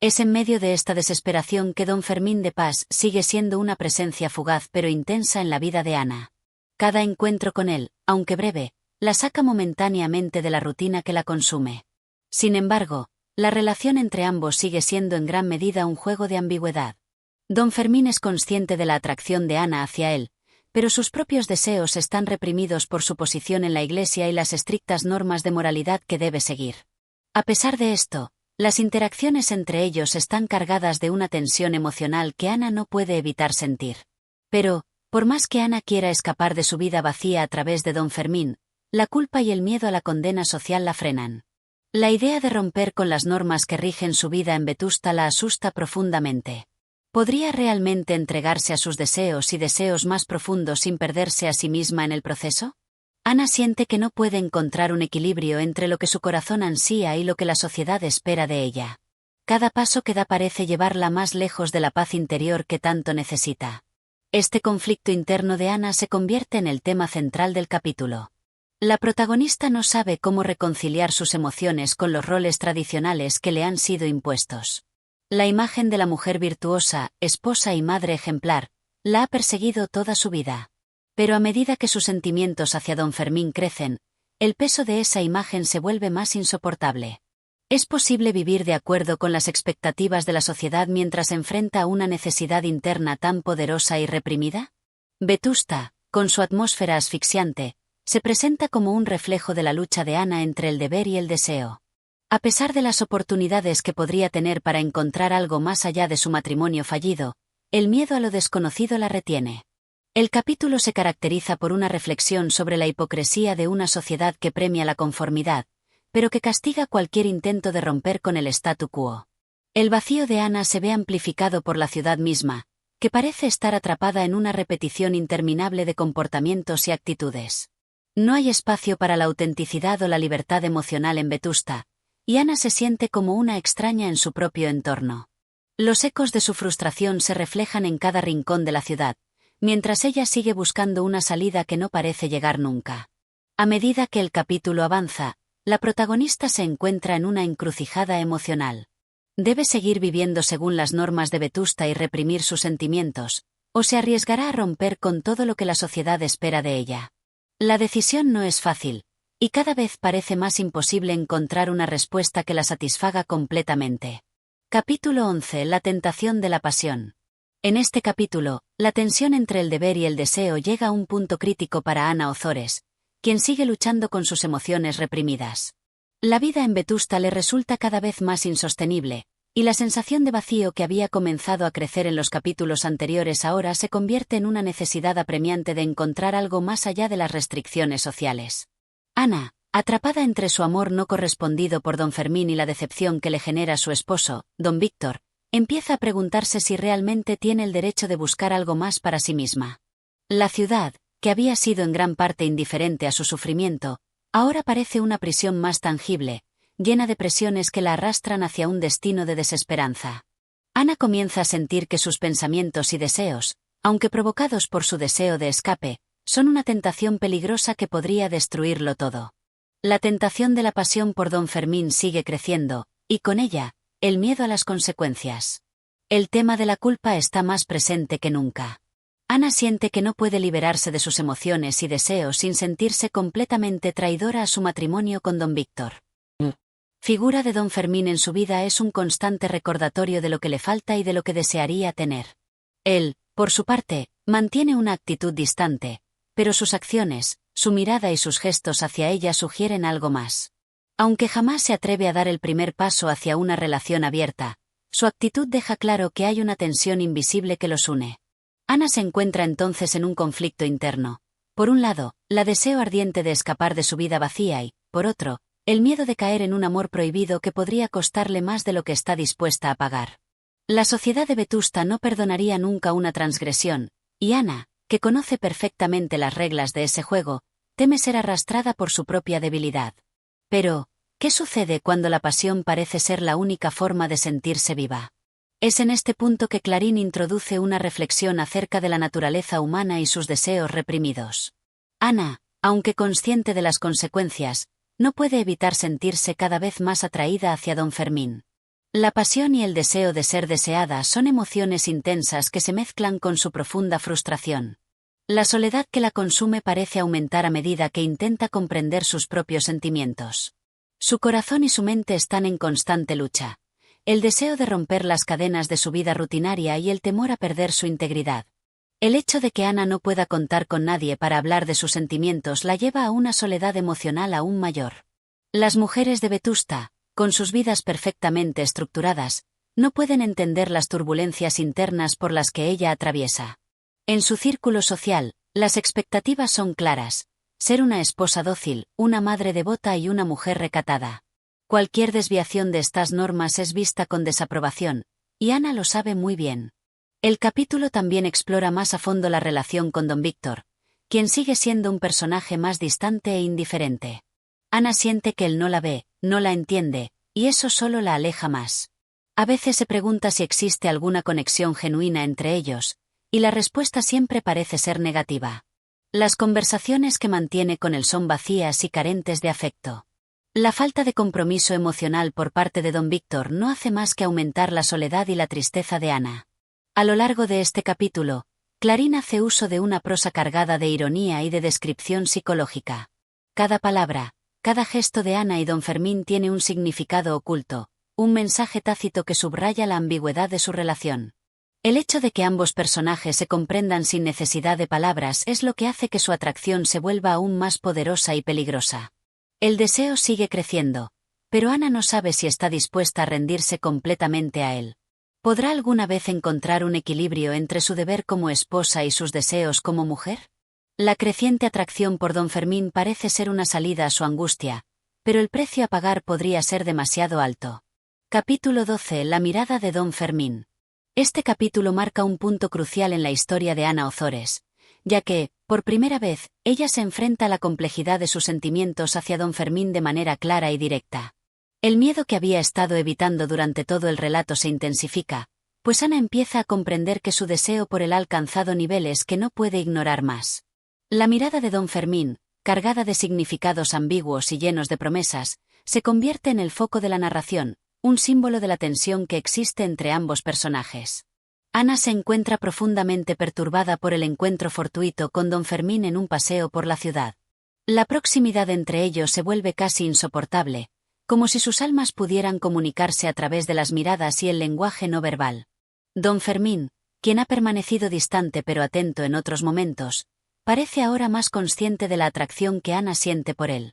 Es en medio de esta desesperación que don Fermín de Pas sigue siendo una presencia fugaz pero intensa en la vida de Ana. Cada encuentro con él, aunque breve, la saca momentáneamente de la rutina que la consume. Sin embargo, la relación entre ambos sigue siendo en gran medida un juego de ambigüedad. Don Fermín es consciente de la atracción de Ana hacia él, pero sus propios deseos están reprimidos por su posición en la Iglesia y las estrictas normas de moralidad que debe seguir. A pesar de esto, las interacciones entre ellos están cargadas de una tensión emocional que Ana no puede evitar sentir. Pero, por más que Ana quiera escapar de su vida vacía a través de don Fermín, la culpa y el miedo a la condena social la frenan. La idea de romper con las normas que rigen su vida en Vetusta la asusta profundamente. ¿Podría realmente entregarse a sus deseos y deseos más profundos sin perderse a sí misma en el proceso? Ana siente que no puede encontrar un equilibrio entre lo que su corazón ansía y lo que la sociedad espera de ella. Cada paso que da parece llevarla más lejos de la paz interior que tanto necesita. Este conflicto interno de Ana se convierte en el tema central del capítulo. La protagonista no sabe cómo reconciliar sus emociones con los roles tradicionales que le han sido impuestos. La imagen de la mujer virtuosa, esposa y madre ejemplar, la ha perseguido toda su vida. Pero a medida que sus sentimientos hacia don Fermín crecen, el peso de esa imagen se vuelve más insoportable. ¿Es posible vivir de acuerdo con las expectativas de la sociedad mientras enfrenta una necesidad interna tan poderosa y reprimida? Vetusta, con su atmósfera asfixiante, se presenta como un reflejo de la lucha de Ana entre el deber y el deseo. A pesar de las oportunidades que podría tener para encontrar algo más allá de su matrimonio fallido, el miedo a lo desconocido la retiene. El capítulo se caracteriza por una reflexión sobre la hipocresía de una sociedad que premia la conformidad, pero que castiga cualquier intento de romper con el statu quo. El vacío de Ana se ve amplificado por la ciudad misma, que parece estar atrapada en una repetición interminable de comportamientos y actitudes. No hay espacio para la autenticidad o la libertad emocional en Vetusta, y Ana se siente como una extraña en su propio entorno. Los ecos de su frustración se reflejan en cada rincón de la ciudad, mientras ella sigue buscando una salida que no parece llegar nunca. A medida que el capítulo avanza, la protagonista se encuentra en una encrucijada emocional. ¿Debe seguir viviendo según las normas de Vetusta y reprimir sus sentimientos, o se arriesgará a romper con todo lo que la sociedad espera de ella? La decisión no es fácil, y cada vez parece más imposible encontrar una respuesta que la satisfaga completamente. Capítulo 11. La tentación de la pasión. En este capítulo, la tensión entre el deber y el deseo llega a un punto crítico para Ana Ozores, quien sigue luchando con sus emociones reprimidas. La vida en Vetusta le resulta cada vez más insostenible, y la sensación de vacío que había comenzado a crecer en los capítulos anteriores ahora se convierte en una necesidad apremiante de encontrar algo más allá de las restricciones sociales. Ana, atrapada entre su amor no correspondido por don Fermín y la decepción que le genera su esposo, don Víctor, empieza a preguntarse si realmente tiene el derecho de buscar algo más para sí misma. La ciudad, que había sido en gran parte indiferente a su sufrimiento, ahora parece una prisión más tangible, llena de presiones que la arrastran hacia un destino de desesperanza. Ana comienza a sentir que sus pensamientos y deseos, aunque provocados por su deseo de escape, son una tentación peligrosa que podría destruirlo todo. La tentación de la pasión por don Fermín sigue creciendo, y con ella, el miedo a las consecuencias. El tema de la culpa está más presente que nunca. Ana siente que no puede liberarse de sus emociones y deseos sin sentirse completamente traidora a su matrimonio con don Víctor. Figura de don Fermín en su vida es un constante recordatorio de lo que le falta y de lo que desearía tener. Él, por su parte, mantiene una actitud distante, pero sus acciones, su mirada y sus gestos hacia ella sugieren algo más. Aunque jamás se atreve a dar el primer paso hacia una relación abierta, su actitud deja claro que hay una tensión invisible que los une. Ana se encuentra entonces en un conflicto interno. Por un lado, la deseo ardiente de escapar de su vida vacía y, por otro, el miedo de caer en un amor prohibido que podría costarle más de lo que está dispuesta a pagar. La sociedad de Vetusta no perdonaría nunca una transgresión, y Ana, que conoce perfectamente las reglas de ese juego, teme ser arrastrada por su propia debilidad. Pero, ¿qué sucede cuando la pasión parece ser la única forma de sentirse viva? Es en este punto que Clarín introduce una reflexión acerca de la naturaleza humana y sus deseos reprimidos. Ana, aunque consciente de las consecuencias, no puede evitar sentirse cada vez más atraída hacia don Fermín. La pasión y el deseo de ser deseada son emociones intensas que se mezclan con su profunda frustración. La soledad que la consume parece aumentar a medida que intenta comprender sus propios sentimientos. Su corazón y su mente están en constante lucha. El deseo de romper las cadenas de su vida rutinaria y el temor a perder su integridad. El hecho de que Ana no pueda contar con nadie para hablar de sus sentimientos la lleva a una soledad emocional aún mayor. Las mujeres de Vetusta, con sus vidas perfectamente estructuradas, no pueden entender las turbulencias internas por las que ella atraviesa. En su círculo social, las expectativas son claras: ser una esposa dócil, una madre devota y una mujer recatada. Cualquier desviación de estas normas es vista con desaprobación, y Ana lo sabe muy bien. El capítulo también explora más a fondo la relación con don Víctor, quien sigue siendo un personaje más distante e indiferente. Ana siente que él no la ve, no la entiende, y eso solo la aleja más. A veces se pregunta si existe alguna conexión genuina entre ellos, y la respuesta siempre parece ser negativa. Las conversaciones que mantiene con él son vacías y carentes de afecto. La falta de compromiso emocional por parte de don Víctor no hace más que aumentar la soledad y la tristeza de Ana. A lo largo de este capítulo, Clarín hace uso de una prosa cargada de ironía y de descripción psicológica. Cada palabra, cada gesto de Ana y don Fermín tiene un significado oculto, un mensaje tácito que subraya la ambigüedad de su relación. El hecho de que ambos personajes se comprendan sin necesidad de palabras es lo que hace que su atracción se vuelva aún más poderosa y peligrosa. El deseo sigue creciendo, pero Ana no sabe si está dispuesta a rendirse completamente a él. ¿Podrá alguna vez encontrar un equilibrio entre su deber como esposa y sus deseos como mujer? La creciente atracción por don Fermín parece ser una salida a su angustia, pero el precio a pagar podría ser demasiado alto. Capítulo 12. La mirada de don Fermín. Este capítulo marca un punto crucial en la historia de Ana Ozores, ya que, por primera vez, ella se enfrenta a la complejidad de sus sentimientos hacia don Fermín de manera clara y directa. El miedo que había estado evitando durante todo el relato se intensifica, pues Ana empieza a comprender que su deseo por él ha alcanzado niveles que no puede ignorar más. La mirada de don Fermín, cargada de significados ambiguos y llenos de promesas, se convierte en el foco de la narración, un símbolo de la tensión que existe entre ambos personajes. Ana se encuentra profundamente perturbada por el encuentro fortuito con don Fermín en un paseo por la ciudad. La proximidad entre ellos se vuelve casi insoportable, como si sus almas pudieran comunicarse a través de las miradas y el lenguaje no verbal. Don Fermín, quien ha permanecido distante pero atento en otros momentos, parece ahora más consciente de la atracción que Ana siente por él.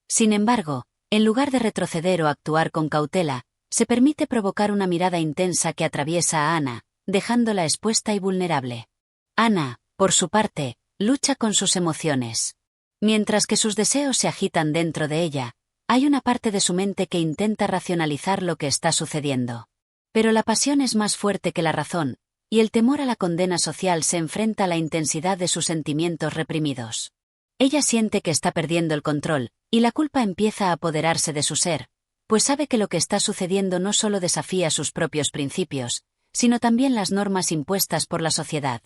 Sin embargo, en lugar de retroceder o actuar con cautela, se permite provocar una mirada intensa que atraviesa a Ana, dejándola expuesta y vulnerable. Ana, por su parte, lucha con sus emociones. Mientras que sus deseos se agitan dentro de ella, hay una parte de su mente que intenta racionalizar lo que está sucediendo. Pero la pasión es más fuerte que la razón, y el temor a la condena social se enfrenta a la intensidad de sus sentimientos reprimidos. Ella siente que está perdiendo el control, y la culpa empieza a apoderarse de su ser, pues sabe que lo que está sucediendo no solo desafía sus propios principios, sino también las normas impuestas por la sociedad.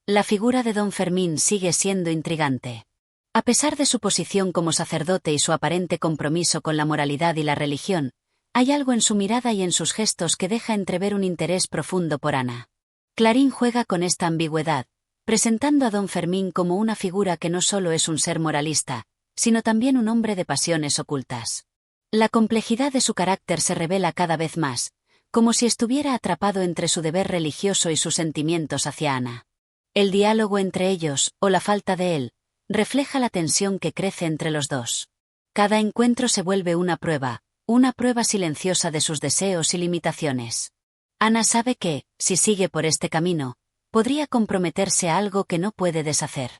La figura de don Fermín sigue siendo intrigante. A pesar de su posición como sacerdote y su aparente compromiso con la moralidad y la religión, hay algo en su mirada y en sus gestos que deja entrever un interés profundo por Ana. Clarín juega con esta ambigüedad, presentando a don Fermín como una figura que no solo es un ser moralista, sino también un hombre de pasiones ocultas. La complejidad de su carácter se revela cada vez más, como si estuviera atrapado entre su deber religioso y sus sentimientos hacia Ana. El diálogo entre ellos, o la falta de él, refleja la tensión que crece entre los dos. Cada encuentro se vuelve una prueba silenciosa de sus deseos y limitaciones. Ana sabe que, si sigue por este camino, podría comprometerse a algo que no puede deshacer.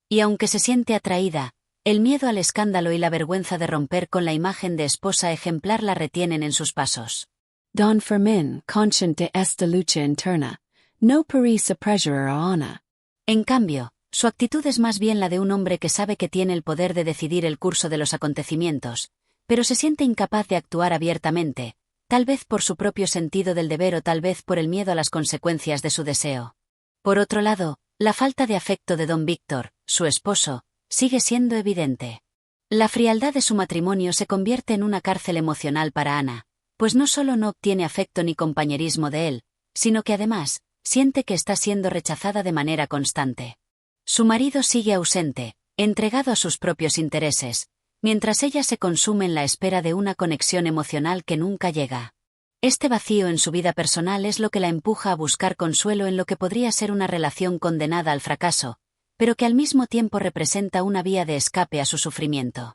Y aunque se siente atraída, el miedo al escándalo y la vergüenza de romper con la imagen de esposa ejemplar la retienen en sus pasos. Don Fermín, consciente esta lucha interna, no parece apresurar a Ana. En cambio, su actitud es más bien la de un hombre que sabe que tiene el poder de decidir el curso de los acontecimientos, pero se siente incapaz de actuar abiertamente, tal vez por su propio sentido del deber o tal vez por el miedo a las consecuencias de su deseo. Por otro lado, la falta de afecto de don Víctor, su esposo, sigue siendo evidente. La frialdad de su matrimonio se convierte en una cárcel emocional para Ana, pues no solo no obtiene afecto ni compañerismo de él, sino que además, siente que está siendo rechazada de manera constante. Su marido sigue ausente, entregado a sus propios intereses, mientras ella se consume en la espera de una conexión emocional que nunca llega. Este vacío en su vida personal es lo que la empuja a buscar consuelo en lo que podría ser una relación condenada al fracaso, pero que al mismo tiempo representa una vía de escape a su sufrimiento.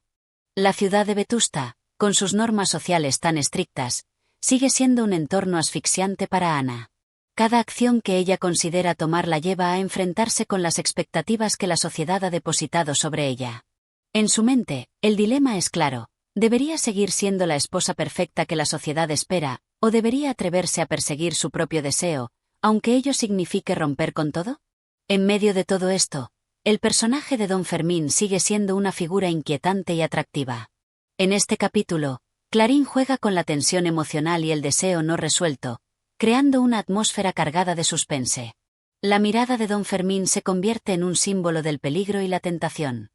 La ciudad de Vetusta, con sus normas sociales tan estrictas, sigue siendo un entorno asfixiante para Ana. Cada acción que ella considera tomar la lleva a enfrentarse con las expectativas que la sociedad ha depositado sobre ella. En su mente, el dilema es claro: ¿Debería seguir siendo la esposa perfecta que la sociedad espera, o debería atreverse a perseguir su propio deseo, aunque ello signifique romper con todo? En medio de todo esto, el personaje de Don Fermín sigue siendo una figura inquietante y atractiva. En este capítulo, Clarín juega con la tensión emocional y el deseo no resuelto, creando una atmósfera cargada de suspense. La mirada de Don Fermín se convierte en un símbolo del peligro y la tentación.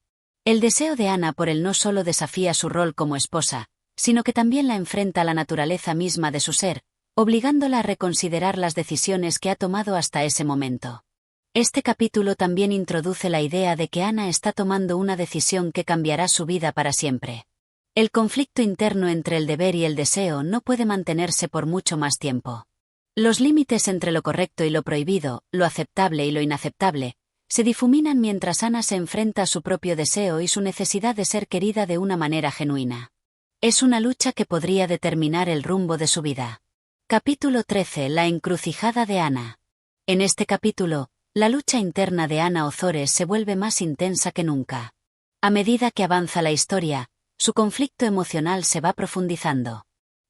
El deseo de Ana por él no solo desafía su rol como esposa, sino que también la enfrenta a la naturaleza misma de su ser, obligándola a reconsiderar las decisiones que ha tomado hasta ese momento. Este capítulo también introduce la idea de que Ana está tomando una decisión que cambiará su vida para siempre. El conflicto interno entre el deber y el deseo no puede mantenerse por mucho más tiempo. Los límites entre lo correcto y lo prohibido, lo aceptable y lo inaceptable, se difuminan mientras Ana se enfrenta a su propio deseo y su necesidad de ser querida de una manera genuina. Es una lucha que podría determinar el rumbo de su vida. Capítulo 13. La encrucijada de Ana. En este capítulo, la lucha interna de Ana Ozores se vuelve más intensa que nunca. A medida que avanza la historia, su conflicto emocional se va profundizando.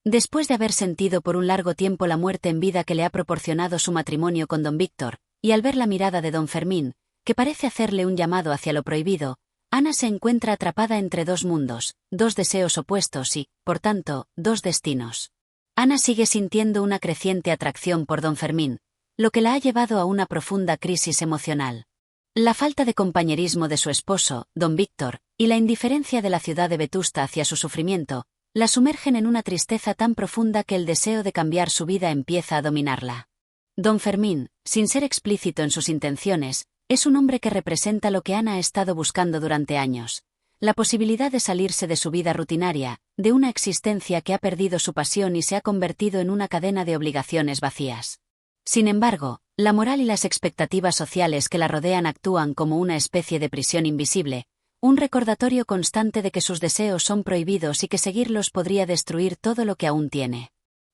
Después de haber sentido por un largo tiempo la muerte en vida que le ha proporcionado su matrimonio con don Víctor, y al ver la mirada de don Fermín, que parece hacerle un llamado hacia lo prohibido, Ana se encuentra atrapada entre dos mundos, dos deseos opuestos y, por tanto, dos destinos. Ana sigue sintiendo una creciente atracción por don Fermín, lo que la ha llevado a una profunda crisis emocional. La falta de compañerismo de su esposo, don Víctor, y la indiferencia de la ciudad de Vetusta hacia su sufrimiento, la sumergen en una tristeza tan profunda que el deseo de cambiar su vida empieza a dominarla. Don Fermín, sin ser explícito en sus intenciones, es un hombre que representa lo que Ana ha estado buscando durante años: la posibilidad de salirse de su vida rutinaria, de una existencia que ha perdido su pasión y se ha convertido en una cadena de obligaciones vacías. Sin embargo, la moral y las expectativas sociales que la rodean actúan como una especie de prisión invisible, un recordatorio constante de que sus deseos son prohibidos y que seguirlos podría destruir todo lo que aún tiene.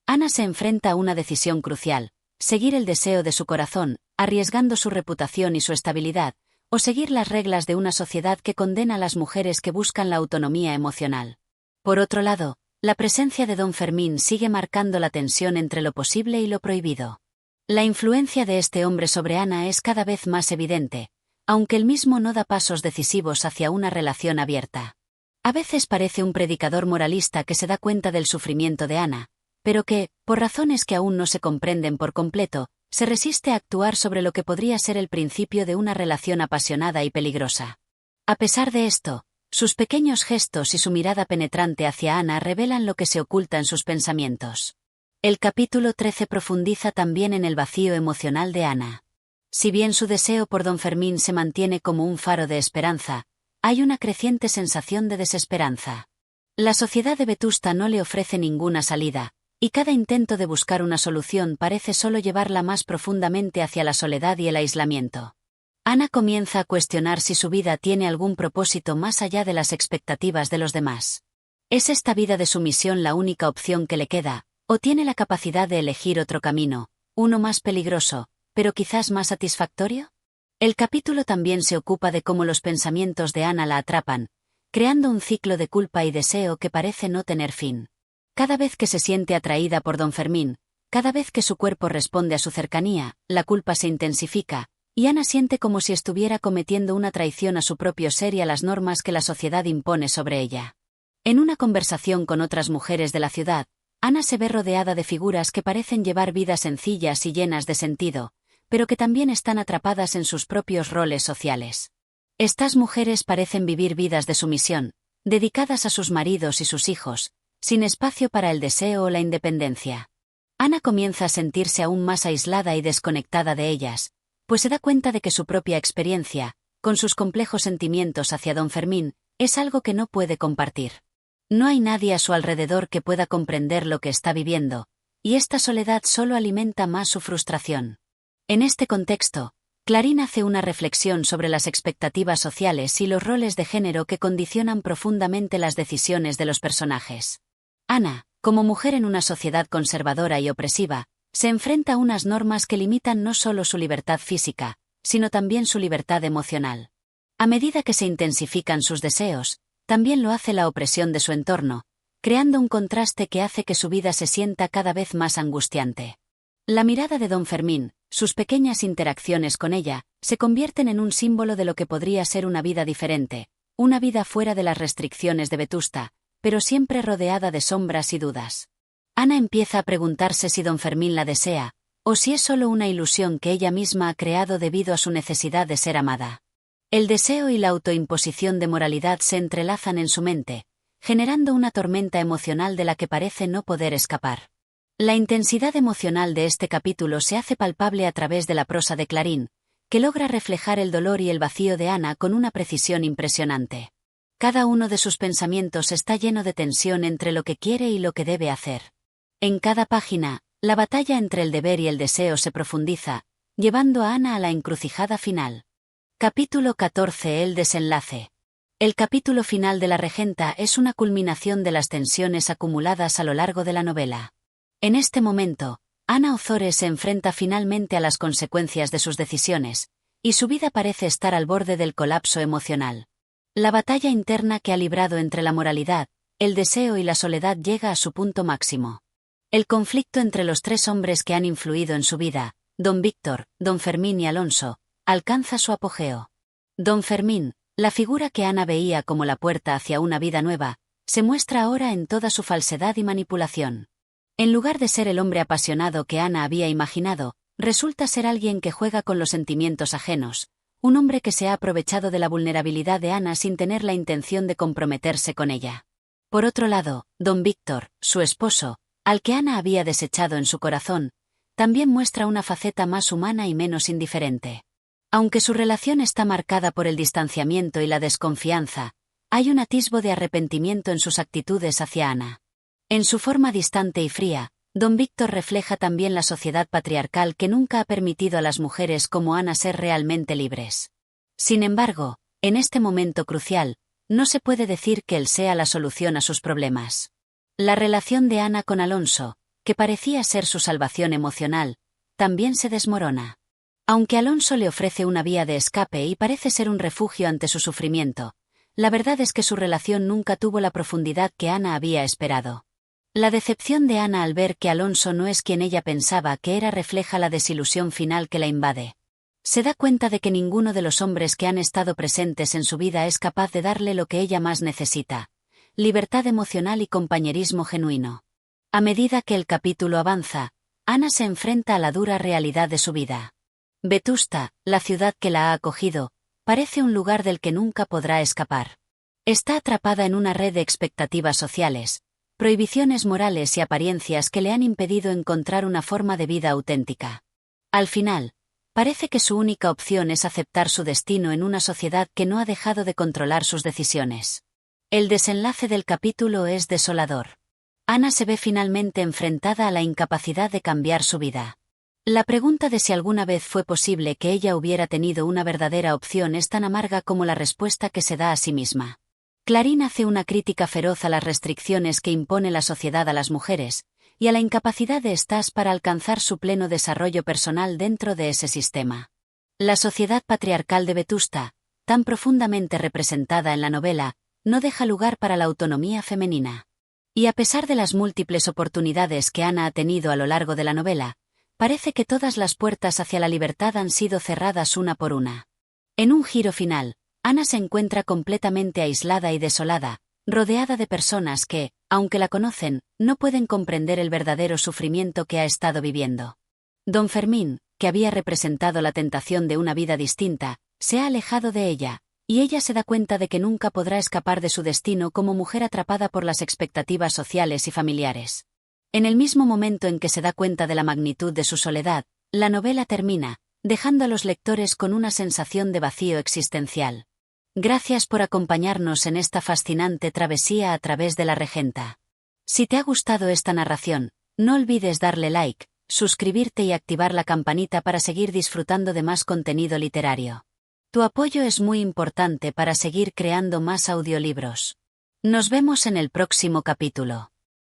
Ana se enfrenta a una decisión crucial: seguir el deseo de su corazón, arriesgando su reputación y su estabilidad, o seguir las reglas de una sociedad que condena a las mujeres que buscan la autonomía emocional. Por otro lado, la presencia de don Fermín sigue marcando la tensión entre lo posible y lo prohibido. La influencia de este hombre sobre Ana es cada vez más evidente, aunque él mismo no da pasos decisivos hacia una relación abierta. A veces parece un predicador moralista que se da cuenta del sufrimiento de Ana, pero que, por razones que aún no se comprenden por completo, se resiste a actuar sobre lo que podría ser el principio de una relación apasionada y peligrosa. A pesar de esto, sus pequeños gestos y su mirada penetrante hacia Ana revelan lo que se oculta en sus pensamientos. El capítulo 13 profundiza también en el vacío emocional de Ana. Si bien su deseo por don Fermín se mantiene como un faro de esperanza, hay una creciente sensación de desesperanza. La sociedad de Vetusta no le ofrece ninguna salida, y cada intento de buscar una solución parece solo llevarla más profundamente hacia la soledad y el aislamiento. Ana comienza a cuestionar si su vida tiene algún propósito más allá de las expectativas de los demás. ¿Es esta vida de sumisión la única opción que le queda, o tiene la capacidad de elegir otro camino, uno más peligroso, pero quizás más satisfactorio? El capítulo también se ocupa de cómo los pensamientos de Ana la atrapan, creando un ciclo de culpa y deseo que parece no tener fin. Cada vez que se siente atraída por don Fermín, cada vez que su cuerpo responde a su cercanía, la culpa se intensifica, y Ana siente como si estuviera cometiendo una traición a su propio ser y a las normas que la sociedad impone sobre ella. En una conversación con otras mujeres de la ciudad, Ana se ve rodeada de figuras que parecen llevar vidas sencillas y llenas de sentido, pero que también están atrapadas en sus propios roles sociales. Estas mujeres parecen vivir vidas de sumisión, dedicadas a sus maridos y sus hijos, sin espacio para el deseo o la independencia. Ana comienza a sentirse aún más aislada y desconectada de ellas, pues se da cuenta de que su propia experiencia, con sus complejos sentimientos hacia don Fermín, es algo que no puede compartir. No hay nadie a su alrededor que pueda comprender lo que está viviendo, y esta soledad solo alimenta más su frustración. En este contexto, Clarín hace una reflexión sobre las expectativas sociales y los roles de género que condicionan profundamente las decisiones de los personajes. Ana, como mujer en una sociedad conservadora y opresiva, se enfrenta a unas normas que limitan no solo su libertad física, sino también su libertad emocional. A medida que se intensifican sus deseos, también lo hace la opresión de su entorno, creando un contraste que hace que su vida se sienta cada vez más angustiante. La mirada de don Fermín, sus pequeñas interacciones con ella, se convierten en un símbolo de lo que podría ser una vida diferente, una vida fuera de las restricciones de Vetusta, pero siempre rodeada de sombras y dudas. Ana empieza a preguntarse si don Fermín la desea, o si es solo una ilusión que ella misma ha creado debido a su necesidad de ser amada. El deseo y la autoimposición de moralidad se entrelazan en su mente, generando una tormenta emocional de la que parece no poder escapar. La intensidad emocional de este capítulo se hace palpable a través de la prosa de Clarín, que logra reflejar el dolor y el vacío de Ana con una precisión impresionante. Cada uno de sus pensamientos está lleno de tensión entre lo que quiere y lo que debe hacer. En cada página, la batalla entre el deber y el deseo se profundiza, llevando a Ana a la encrucijada final. Capítulo 14. El desenlace. El capítulo final de La Regenta es una culminación de las tensiones acumuladas a lo largo de la novela. En este momento, Ana Ozores se enfrenta finalmente a las consecuencias de sus decisiones, y su vida parece estar al borde del colapso emocional. La batalla interna que ha librado entre la moralidad, el deseo y la soledad llega a su punto máximo. El conflicto entre los tres hombres que han influido en su vida, don Víctor, don Fermín y Alonso, alcanza su apogeo. Don Fermín, la figura que Ana veía como la puerta hacia una vida nueva, se muestra ahora en toda su falsedad y manipulación. En lugar de ser el hombre apasionado que Ana había imaginado, resulta ser alguien que juega con los sentimientos ajenos, un hombre que se ha aprovechado de la vulnerabilidad de Ana sin tener la intención de comprometerse con ella. Por otro lado, don Víctor, su esposo, al que Ana había desechado en su corazón, también muestra una faceta más humana y menos indiferente. Aunque su relación está marcada por el distanciamiento y la desconfianza, hay un atisbo de arrepentimiento en sus actitudes hacia Ana. En su forma distante y fría, don Víctor refleja también la sociedad patriarcal que nunca ha permitido a las mujeres como Ana ser realmente libres. Sin embargo, en este momento crucial, no se puede decir que él sea la solución a sus problemas. La relación de Ana con Alonso, que parecía ser su salvación emocional, también se desmorona. Aunque Alonso le ofrece una vía de escape y parece ser un refugio ante su sufrimiento, la verdad es que su relación nunca tuvo la profundidad que Ana había esperado. La decepción de Ana al ver que Alonso no es quien ella pensaba que era refleja la desilusión final que la invade. Se da cuenta de que ninguno de los hombres que han estado presentes en su vida es capaz de darle lo que ella más necesita: libertad emocional y compañerismo genuino. A medida que el capítulo avanza, Ana se enfrenta a la dura realidad de su vida. Vetusta, la ciudad que la ha acogido, parece un lugar del que nunca podrá escapar. Está atrapada en una red de expectativas sociales, prohibiciones morales y apariencias que le han impedido encontrar una forma de vida auténtica. Al final, parece que su única opción es aceptar su destino en una sociedad que no ha dejado de controlar sus decisiones. El desenlace del capítulo es desolador. Ana se ve finalmente enfrentada a la incapacidad de cambiar su vida. La pregunta de si alguna vez fue posible que ella hubiera tenido una verdadera opción es tan amarga como la respuesta que se da a sí misma. Clarín hace una crítica feroz a las restricciones que impone la sociedad a las mujeres, y a la incapacidad de éstas para alcanzar su pleno desarrollo personal dentro de ese sistema. La sociedad patriarcal de Vetusta, tan profundamente representada en la novela, no deja lugar para la autonomía femenina. Y a pesar de las múltiples oportunidades que Ana ha tenido a lo largo de la novela, parece que todas las puertas hacia la libertad han sido cerradas una por una. En un giro final, Ana se encuentra completamente aislada y desolada, rodeada de personas que, aunque la conocen, no pueden comprender el verdadero sufrimiento que ha estado viviendo. Don Fermín, que había representado la tentación de una vida distinta, se ha alejado de ella, y ella se da cuenta de que nunca podrá escapar de su destino como mujer atrapada por las expectativas sociales y familiares. En el mismo momento en que se da cuenta de la magnitud de su soledad, la novela termina, dejando a los lectores con una sensación de vacío existencial. Gracias por acompañarnos en esta fascinante travesía a través de La Regenta. Si te ha gustado esta narración, no olvides darle like, suscribirte y activar la campanita para seguir disfrutando de más contenido literario. Tu apoyo es muy importante para seguir creando más audiolibros. Nos vemos en el próximo capítulo.